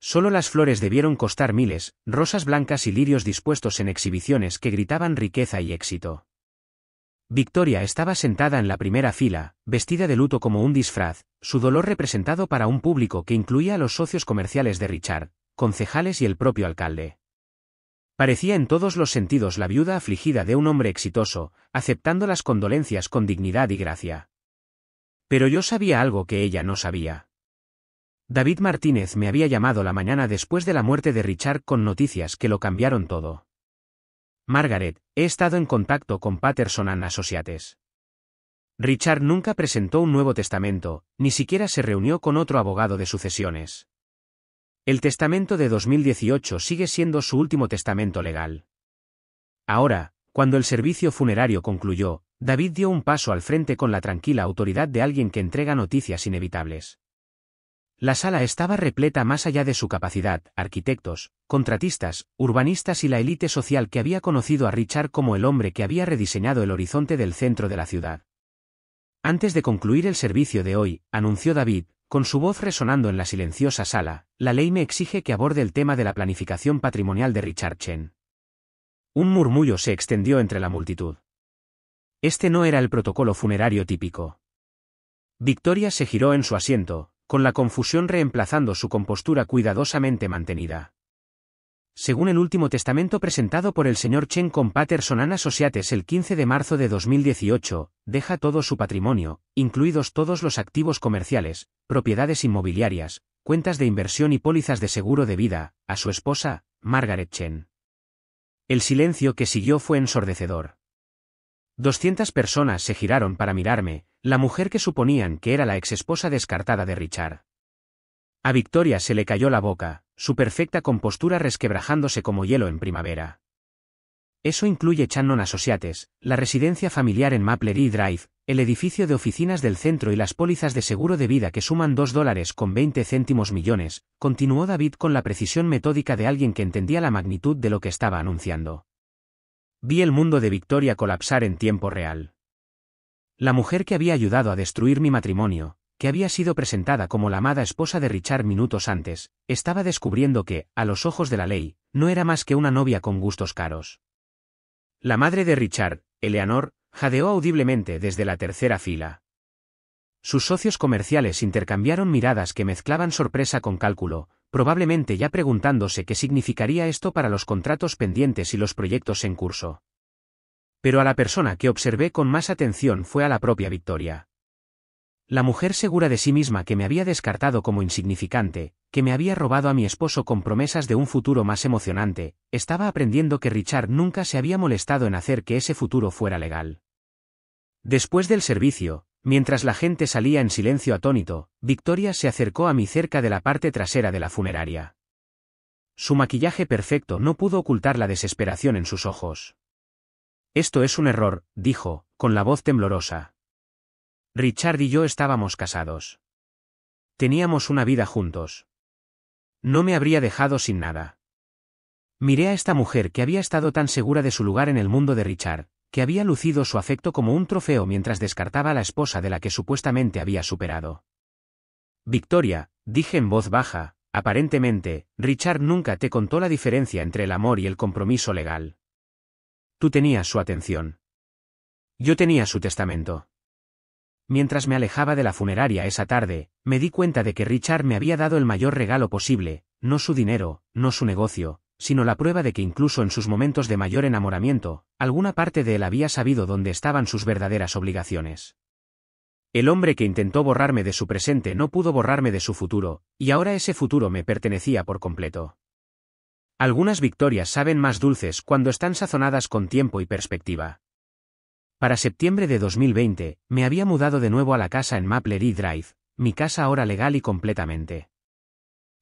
Solo las flores debieron costar miles, rosas blancas y lirios dispuestos en exhibiciones que gritaban riqueza y éxito. Victoria estaba sentada en la primera fila, vestida de luto como un disfraz, su dolor representado para un público que incluía a los socios comerciales de Richard, concejales y el propio alcalde. Parecía en todos los sentidos la viuda afligida de un hombre exitoso, aceptando las condolencias con dignidad y gracia. Pero yo sabía algo que ella no sabía. David Martínez me había llamado la mañana después de la muerte de Richard con noticias que lo cambiaron todo. Margaret, he estado en contacto con Patterson and Associates. Richard nunca presentó un nuevo testamento, ni siquiera se reunió con otro abogado de sucesiones. El testamento de 2018 sigue siendo su último testamento legal. Ahora, cuando el servicio funerario concluyó, David dio un paso al frente con la tranquila autoridad de alguien que entrega noticias inevitables. La sala estaba repleta más allá de su capacidad, arquitectos, contratistas, urbanistas y la élite social que había conocido a Richard como el hombre que había rediseñado el horizonte del centro de la ciudad. Antes de concluir el servicio de hoy, anunció David, con su voz resonando en la silenciosa sala, la ley me exige que aborde el tema de la planificación patrimonial de Richard Chen. Un murmullo se extendió entre la multitud. Este no era el protocolo funerario típico. Victoria se giró en su asiento, con la confusión reemplazando su compostura cuidadosamente mantenida. Según el último testamento presentado por el Sr. Chen con Patterson and Associates el 15 de marzo de 2018, deja todo su patrimonio, incluidos todos los activos comerciales, propiedades inmobiliarias, cuentas de inversión y pólizas de seguro de vida, a su esposa, Margaret Chen. El silencio que siguió fue ensordecedor. 200 personas se giraron para mirarme, la mujer que suponían que era la exesposa descartada de Richard. A Victoria se le cayó la boca, su perfecta compostura resquebrajándose como hielo en primavera. Eso incluye Shannon Associates, la residencia familiar en Maple Ridge Drive, el edificio de oficinas del centro y las pólizas de seguro de vida que suman $2,20 millones, continuó David con la precisión metódica de alguien que entendía la magnitud de lo que estaba anunciando. Vi el mundo de Victoria colapsar en tiempo real. La mujer que había ayudado a destruir mi matrimonio, que había sido presentada como la amada esposa de Richard minutos antes, estaba descubriendo que, a los ojos de la ley, no era más que una novia con gustos caros. La madre de Richard, Eleanor, jadeó audiblemente desde la tercera fila. Sus socios comerciales intercambiaron miradas que mezclaban sorpresa con cálculo, probablemente ya preguntándose qué significaría esto para los contratos pendientes y los proyectos en curso. Pero a la persona que observé con más atención fue a la propia Victoria. La mujer segura de sí misma que me había descartado como insignificante, que me había robado a mi esposo con promesas de un futuro más emocionante, estaba aprendiendo que Richard nunca se había molestado en hacer que ese futuro fuera legal. Después del servicio, mientras la gente salía en silencio atónito, Victoria se acercó a mí cerca de la parte trasera de la funeraria. Su maquillaje perfecto no pudo ocultar la desesperación en sus ojos. «Esto es un error», dijo, con la voz temblorosa. Richard y yo estábamos casados. Teníamos una vida juntos. No me habría dejado sin nada. Miré a esta mujer que había estado tan segura de su lugar en el mundo de Richard, que había lucido su afecto como un trofeo mientras descartaba a la esposa de la que supuestamente había superado. Victoria, dije en voz baja, aparentemente, Richard nunca te contó la diferencia entre el amor y el compromiso legal. Tú tenías su atención. Yo tenía su testamento. Mientras me alejaba de la funeraria esa tarde, me di cuenta de que Richard me había dado el mayor regalo posible, no su dinero, no su negocio, sino la prueba de que incluso en sus momentos de mayor enamoramiento, alguna parte de él había sabido dónde estaban sus verdaderas obligaciones. El hombre que intentó borrarme de su presente no pudo borrarme de su futuro, y ahora ese futuro me pertenecía por completo. Algunas victorias saben más dulces cuando están sazonadas con tiempo y perspectiva. Para septiembre de 2020, me había mudado de nuevo a la casa en Maple Ridge Drive, mi casa ahora legal y completamente.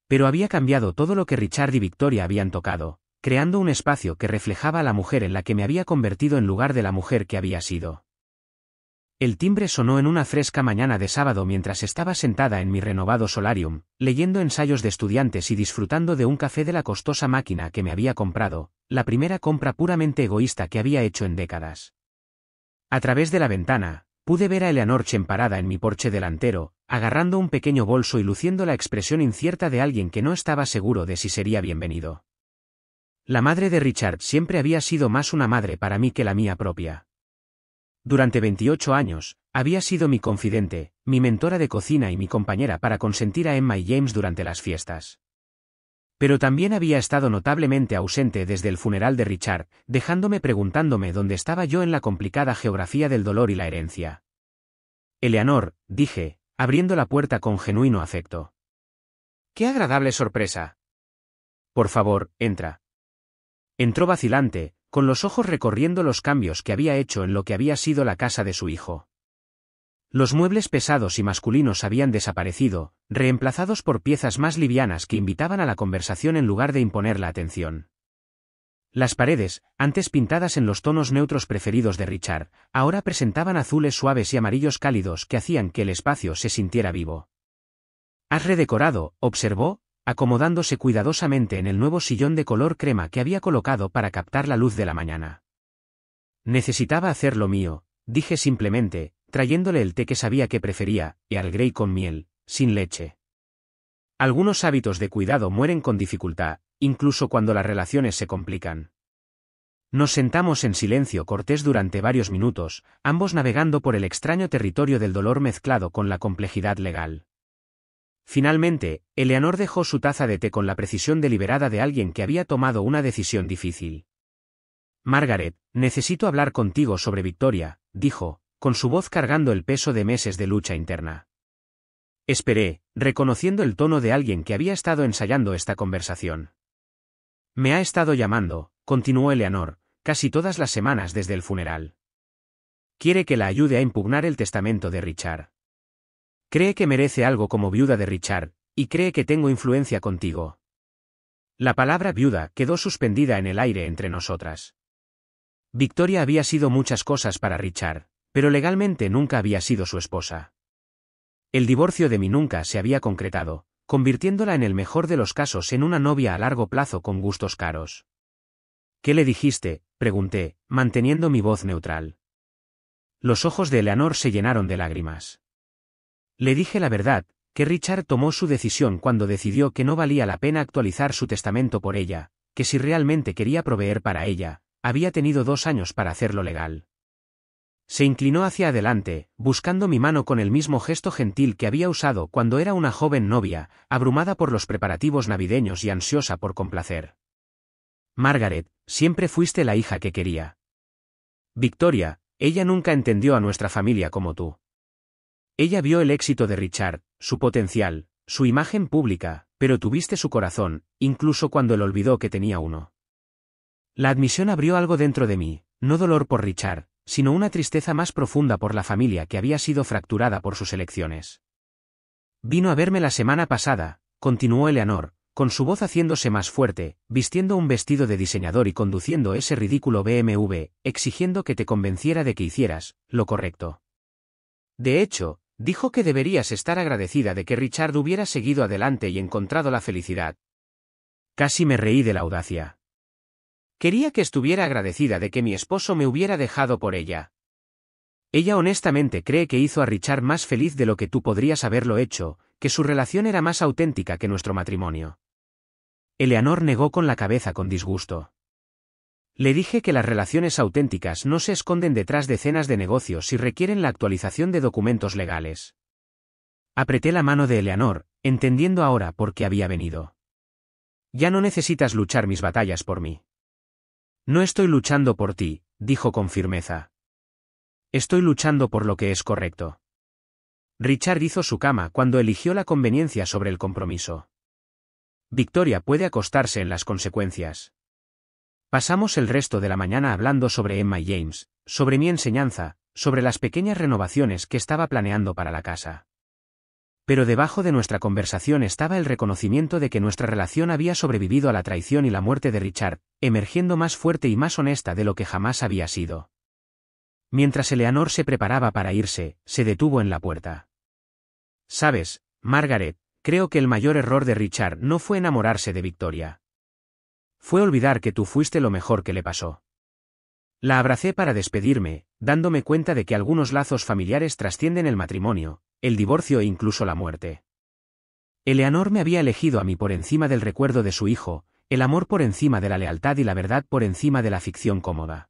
Pero había cambiado todo lo que Richard y Victoria habían tocado, creando un espacio que reflejaba a la mujer en la que me había convertido en lugar de la mujer que había sido. El timbre sonó en una fresca mañana de sábado mientras estaba sentada en mi renovado solarium, leyendo ensayos de estudiantes y disfrutando de un café de la costosa máquina que me había comprado, la primera compra puramente egoísta que había hecho en décadas. A través de la ventana, pude ver a Eleanor Chen parada en mi porche delantero, agarrando un pequeño bolso y luciendo la expresión incierta de alguien que no estaba seguro de si sería bienvenido. La madre de Richard siempre había sido más una madre para mí que la mía propia. Durante 28 años, había sido mi confidente, mi mentora de cocina y mi compañera para consentir a Emma y James durante las fiestas. Pero también había estado notablemente ausente desde el funeral de Richard, dejándome preguntándome dónde estaba yo en la complicada geografía del dolor y la herencia. Eleanor, dije, abriendo la puerta con genuino afecto. ¡Qué agradable sorpresa! Por favor, entra. Entró vacilante, con los ojos recorriendo los cambios que había hecho en lo que había sido la casa de su hijo. Los muebles pesados y masculinos habían desaparecido, reemplazados por piezas más livianas que invitaban a la conversación en lugar de imponer la atención. Las paredes, antes pintadas en los tonos neutros preferidos de Richard, ahora presentaban azules suaves y amarillos cálidos que hacían que el espacio se sintiera vivo. «Has redecorado», observó, acomodándose cuidadosamente en el nuevo sillón de color crema que había colocado para captar la luz de la mañana. Necesitaba hacer lo mío, dije simplemente, trayéndole el té que sabía que prefería, Earl Grey con miel, sin leche. Algunos hábitos de cuidado mueren con dificultad, incluso cuando las relaciones se complican. Nos sentamos en silencio cortés durante varios minutos, ambos navegando por el extraño territorio del dolor mezclado con la complejidad legal. Finalmente, Eleanor dejó su taza de té con la precisión deliberada de alguien que había tomado una decisión difícil. Margaret, necesito hablar contigo sobre Victoria, dijo, con su voz cargando el peso de meses de lucha interna. Esperé, reconociendo el tono de alguien que había estado ensayando esta conversación. Me ha estado llamando, continuó Eleanor, casi todas las semanas desde el funeral. Quiere que la ayude a impugnar el testamento de Richard. Cree que merece algo como viuda de Richard, y cree que tengo influencia contigo. La palabra viuda quedó suspendida en el aire entre nosotras. Victoria había sido muchas cosas para Richard, pero legalmente nunca había sido su esposa. El divorcio de mí nunca se había concretado, convirtiéndola en el mejor de los casos en una novia a largo plazo con gustos caros. ¿Qué le dijiste?, pregunté, manteniendo mi voz neutral. Los ojos de Eleanor se llenaron de lágrimas. Le dije la verdad, que Richard tomó su decisión cuando decidió que no valía la pena actualizar su testamento por ella, que si realmente quería proveer para ella, había tenido 2 años para hacerlo legal. Se inclinó hacia adelante, buscando mi mano con el mismo gesto gentil que había usado cuando era una joven novia, abrumada por los preparativos navideños y ansiosa por complacer. Margaret, siempre fuiste la hija que quería. Victoria, ella nunca entendió a nuestra familia como tú. Ella vio el éxito de Richard, su potencial, su imagen pública, pero tuviste su corazón, incluso cuando él olvidó que tenía uno. La admisión abrió algo dentro de mí, no dolor por Richard, sino una tristeza más profunda por la familia que había sido fracturada por sus elecciones. Vino a verme la semana pasada, continuó Eleanor, con su voz haciéndose más fuerte, vistiendo un vestido de diseñador y conduciendo ese ridículo BMW, exigiendo que te convenciera de que hicieras lo correcto. De hecho, dijo que deberías estar agradecida de que Richard hubiera seguido adelante y encontrado la felicidad. Casi me reí de la audacia. Quería que estuviera agradecida de que mi esposo me hubiera dejado por ella. Ella honestamente cree que hizo a Richard más feliz de lo que tú podrías haberlo hecho, que su relación era más auténtica que nuestro matrimonio. Eleanor negó con la cabeza con disgusto. Le dije que las relaciones auténticas no se esconden detrás de cenas de negocios y requieren la actualización de documentos legales. Apreté la mano de Eleanor, entendiendo ahora por qué había venido. Ya no necesitas luchar mis batallas por mí. No estoy luchando por ti, dijo con firmeza. Estoy luchando por lo que es correcto. Richard hizo su cama cuando eligió la conveniencia sobre el compromiso. Victoria puede acostarse en las consecuencias. Pasamos el resto de la mañana hablando sobre Emma y James, sobre mi enseñanza, sobre las pequeñas renovaciones que estaba planeando para la casa. Pero debajo de nuestra conversación estaba el reconocimiento de que nuestra relación había sobrevivido a la traición y la muerte de Richard, emergiendo más fuerte y más honesta de lo que jamás había sido. Mientras Eleanor se preparaba para irse, se detuvo en la puerta. Sabes, Margaret, creo que el mayor error de Richard no fue enamorarse de Victoria. Fue olvidar que tú fuiste lo mejor que le pasó. La abracé para despedirme, dándome cuenta de que algunos lazos familiares trascienden el matrimonio, el divorcio e incluso la muerte. Eleanor me había elegido a mí por encima del recuerdo de su hijo, el amor por encima de la lealtad y la verdad por encima de la ficción cómoda.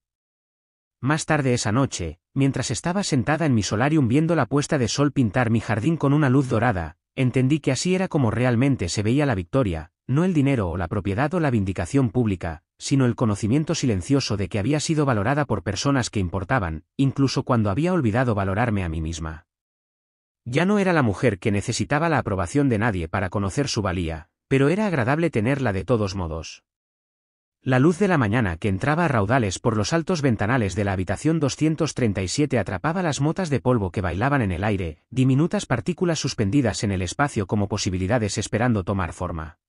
Más tarde esa noche, mientras estaba sentada en mi solarium viendo la puesta de sol pintar mi jardín con una luz dorada, entendí que así era como realmente se veía la victoria, no el dinero o la propiedad o la vindicación pública, sino el conocimiento silencioso de que había sido valorada por personas que importaban, incluso cuando había olvidado valorarme a mí misma. Ya no era la mujer que necesitaba la aprobación de nadie para conocer su valía, pero era agradable tenerla de todos modos. La luz de la mañana que entraba a raudales por los altos ventanales de la habitación 237 atrapaba las motas de polvo que bailaban en el aire, diminutas partículas suspendidas en el espacio como posibilidades esperando tomar forma.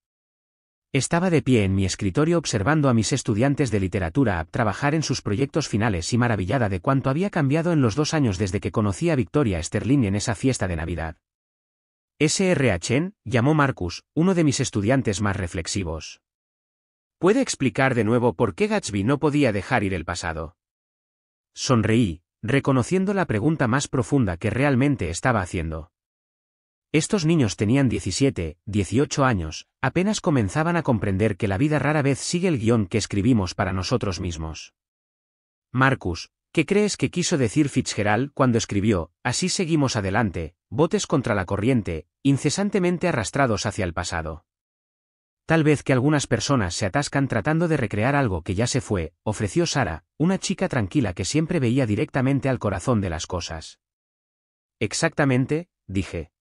Estaba de pie en mi escritorio observando a mis estudiantes de literatura a trabajar en sus proyectos finales y maravillada de cuánto había cambiado en los 2 años desde que conocí a Victoria Sterling en esa fiesta de Navidad. S.R.H. llamó Marcus, uno de mis estudiantes más reflexivos. ¿Puede explicar de nuevo por qué Gatsby no podía dejar ir el pasado? Sonreí, reconociendo la pregunta más profunda que realmente estaba haciendo. Estos niños tenían 17, 18 años, apenas comenzaban a comprender que la vida rara vez sigue el guión que escribimos para nosotros mismos. Marcus, ¿qué crees que quiso decir Fitzgerald cuando escribió, así seguimos adelante, botes contra la corriente, incesantemente arrastrados hacia el pasado? Tal vez que algunas personas se atascan tratando de recrear algo que ya se fue, ofreció Sara, una chica tranquila que siempre veía directamente al corazón de las cosas. Exactamente, dije.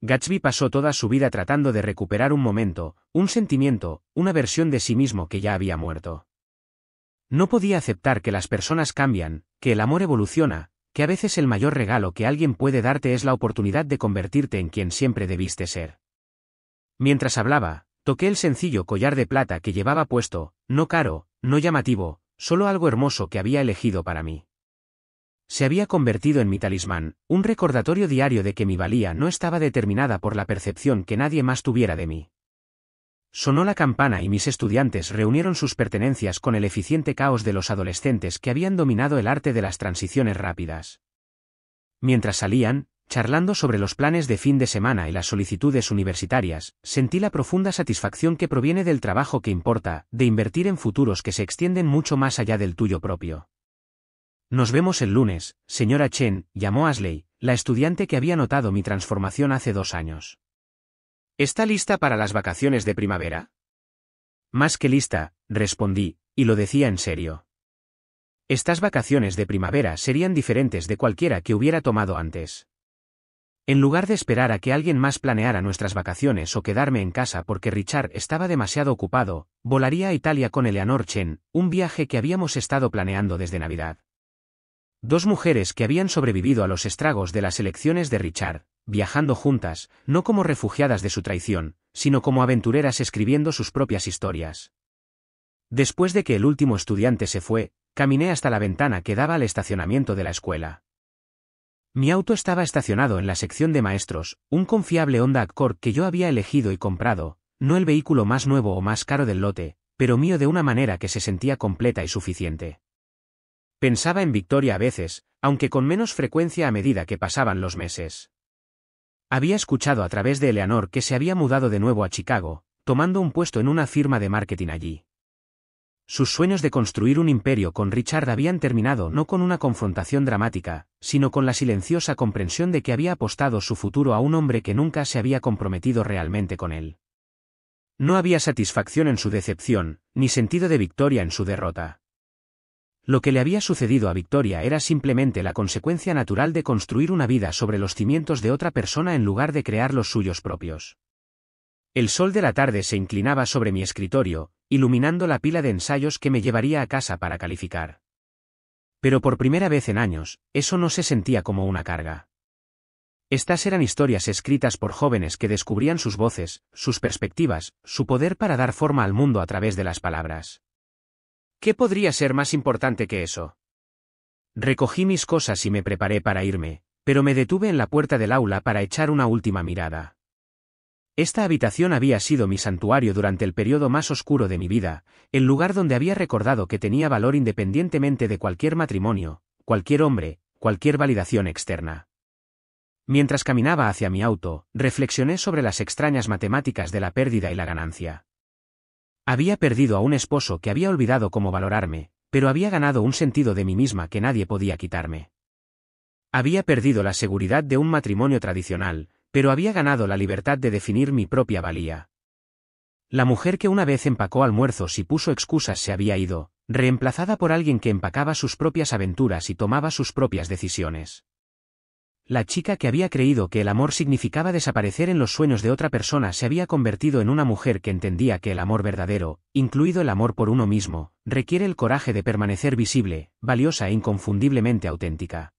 Gatsby pasó toda su vida tratando de recuperar un momento, un sentimiento, una versión de sí mismo que ya había muerto. No podía aceptar que las personas cambian, que el amor evoluciona, que a veces el mayor regalo que alguien puede darte es la oportunidad de convertirte en quien siempre debiste ser. Mientras hablaba, toqué el sencillo collar de plata que llevaba puesto, no caro, no llamativo, solo algo hermoso que había elegido para mí. Se había convertido en mi talismán, un recordatorio diario de que mi valía no estaba determinada por la percepción que nadie más tuviera de mí. Sonó la campana y mis estudiantes reunieron sus pertenencias con el eficiente caos de los adolescentes que habían dominado el arte de las transiciones rápidas. Mientras salían, charlando sobre los planes de fin de semana y las solicitudes universitarias, sentí la profunda satisfacción que proviene del trabajo que importa, de invertir en futuros que se extienden mucho más allá del tuyo propio. Nos vemos el lunes, señora Chen, llamó Ashley, la estudiante que había notado mi transformación hace 2 años. ¿Está lista para las vacaciones de primavera? Más que lista, respondí, y lo decía en serio. Estas vacaciones de primavera serían diferentes de cualquiera que hubiera tomado antes. En lugar de esperar a que alguien más planeara nuestras vacaciones o quedarme en casa porque Richard estaba demasiado ocupado, volaría a Italia con Eleanor Chen, un viaje que habíamos estado planeando desde Navidad. 2 mujeres que habían sobrevivido a los estragos de las elecciones de Richard, viajando juntas, no como refugiadas de su traición, sino como aventureras escribiendo sus propias historias. Después de que el último estudiante se fue, caminé hasta la ventana que daba al estacionamiento de la escuela. Mi auto estaba estacionado en la sección de maestros, un confiable Honda Accord que yo había elegido y comprado, no el vehículo más nuevo o más caro del lote, pero mío de una manera que se sentía completa y suficiente. Pensaba en Victoria a veces, aunque con menos frecuencia a medida que pasaban los meses. Había escuchado a través de Eleanor que se había mudado de nuevo a Chicago, tomando un puesto en una firma de marketing allí. Sus sueños de construir un imperio con Richard habían terminado no con una confrontación dramática, sino con la silenciosa comprensión de que había apostado su futuro a un hombre que nunca se había comprometido realmente con él. No había satisfacción en su decepción, ni sentido de victoria en su derrota. Lo que le había sucedido a Victoria era simplemente la consecuencia natural de construir una vida sobre los cimientos de otra persona en lugar de crear los suyos propios. El sol de la tarde se inclinaba sobre mi escritorio, iluminando la pila de ensayos que me llevaría a casa para calificar. Pero por primera vez en años, eso no se sentía como una carga. Estas eran historias escritas por jóvenes que descubrían sus voces, sus perspectivas, su poder para dar forma al mundo a través de las palabras. ¿Qué podría ser más importante que eso? Recogí mis cosas y me preparé para irme, pero me detuve en la puerta del aula para echar una última mirada. Esta habitación había sido mi santuario durante el periodo más oscuro de mi vida, el lugar donde había recordado que tenía valor independientemente de cualquier matrimonio, cualquier hombre, cualquier validación externa. Mientras caminaba hacia mi auto, reflexioné sobre las extrañas matemáticas de la pérdida y la ganancia. Había perdido a un esposo que había olvidado cómo valorarme, pero había ganado un sentido de mí misma que nadie podía quitarme. Había perdido la seguridad de un matrimonio tradicional, pero había ganado la libertad de definir mi propia valía. La mujer que una vez empacó almuerzos y puso excusas se había ido, reemplazada por alguien que empacaba sus propias aventuras y tomaba sus propias decisiones. La chica que había creído que el amor significaba desaparecer en los sueños de otra persona se había convertido en una mujer que entendía que el amor verdadero, incluido el amor por uno mismo, requiere el coraje de permanecer visible, valiosa e inconfundiblemente auténtica.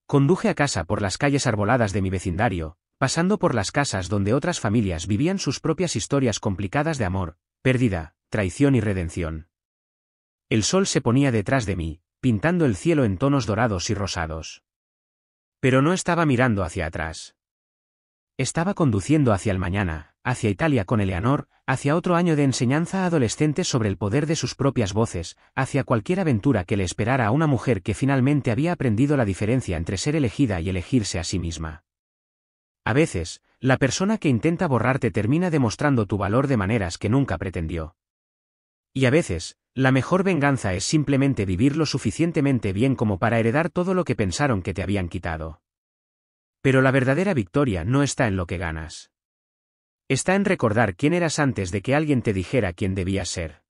Conduje a casa por las calles arboladas de mi vecindario, pasando por las casas donde otras familias vivían sus propias historias complicadas de amor, pérdida, traición y redención. El sol se ponía detrás de mí, pintando el cielo en tonos dorados y rosados. Pero no estaba mirando hacia atrás. Estaba conduciendo hacia el mañana, hacia Italia con Eleanor, hacia otro año de enseñanza a adolescentes sobre el poder de sus propias voces, hacia cualquier aventura que le esperara a una mujer que finalmente había aprendido la diferencia entre ser elegida y elegirse a sí misma. A veces, la persona que intenta borrarte termina demostrando tu valor de maneras que nunca pretendió. Y a veces, La mejor venganza es simplemente vivir lo suficientemente bien como para heredar todo lo que pensaron que te habían quitado. Pero la verdadera victoria no está en lo que ganas. Está en recordar quién eras antes de que alguien te dijera quién debías ser.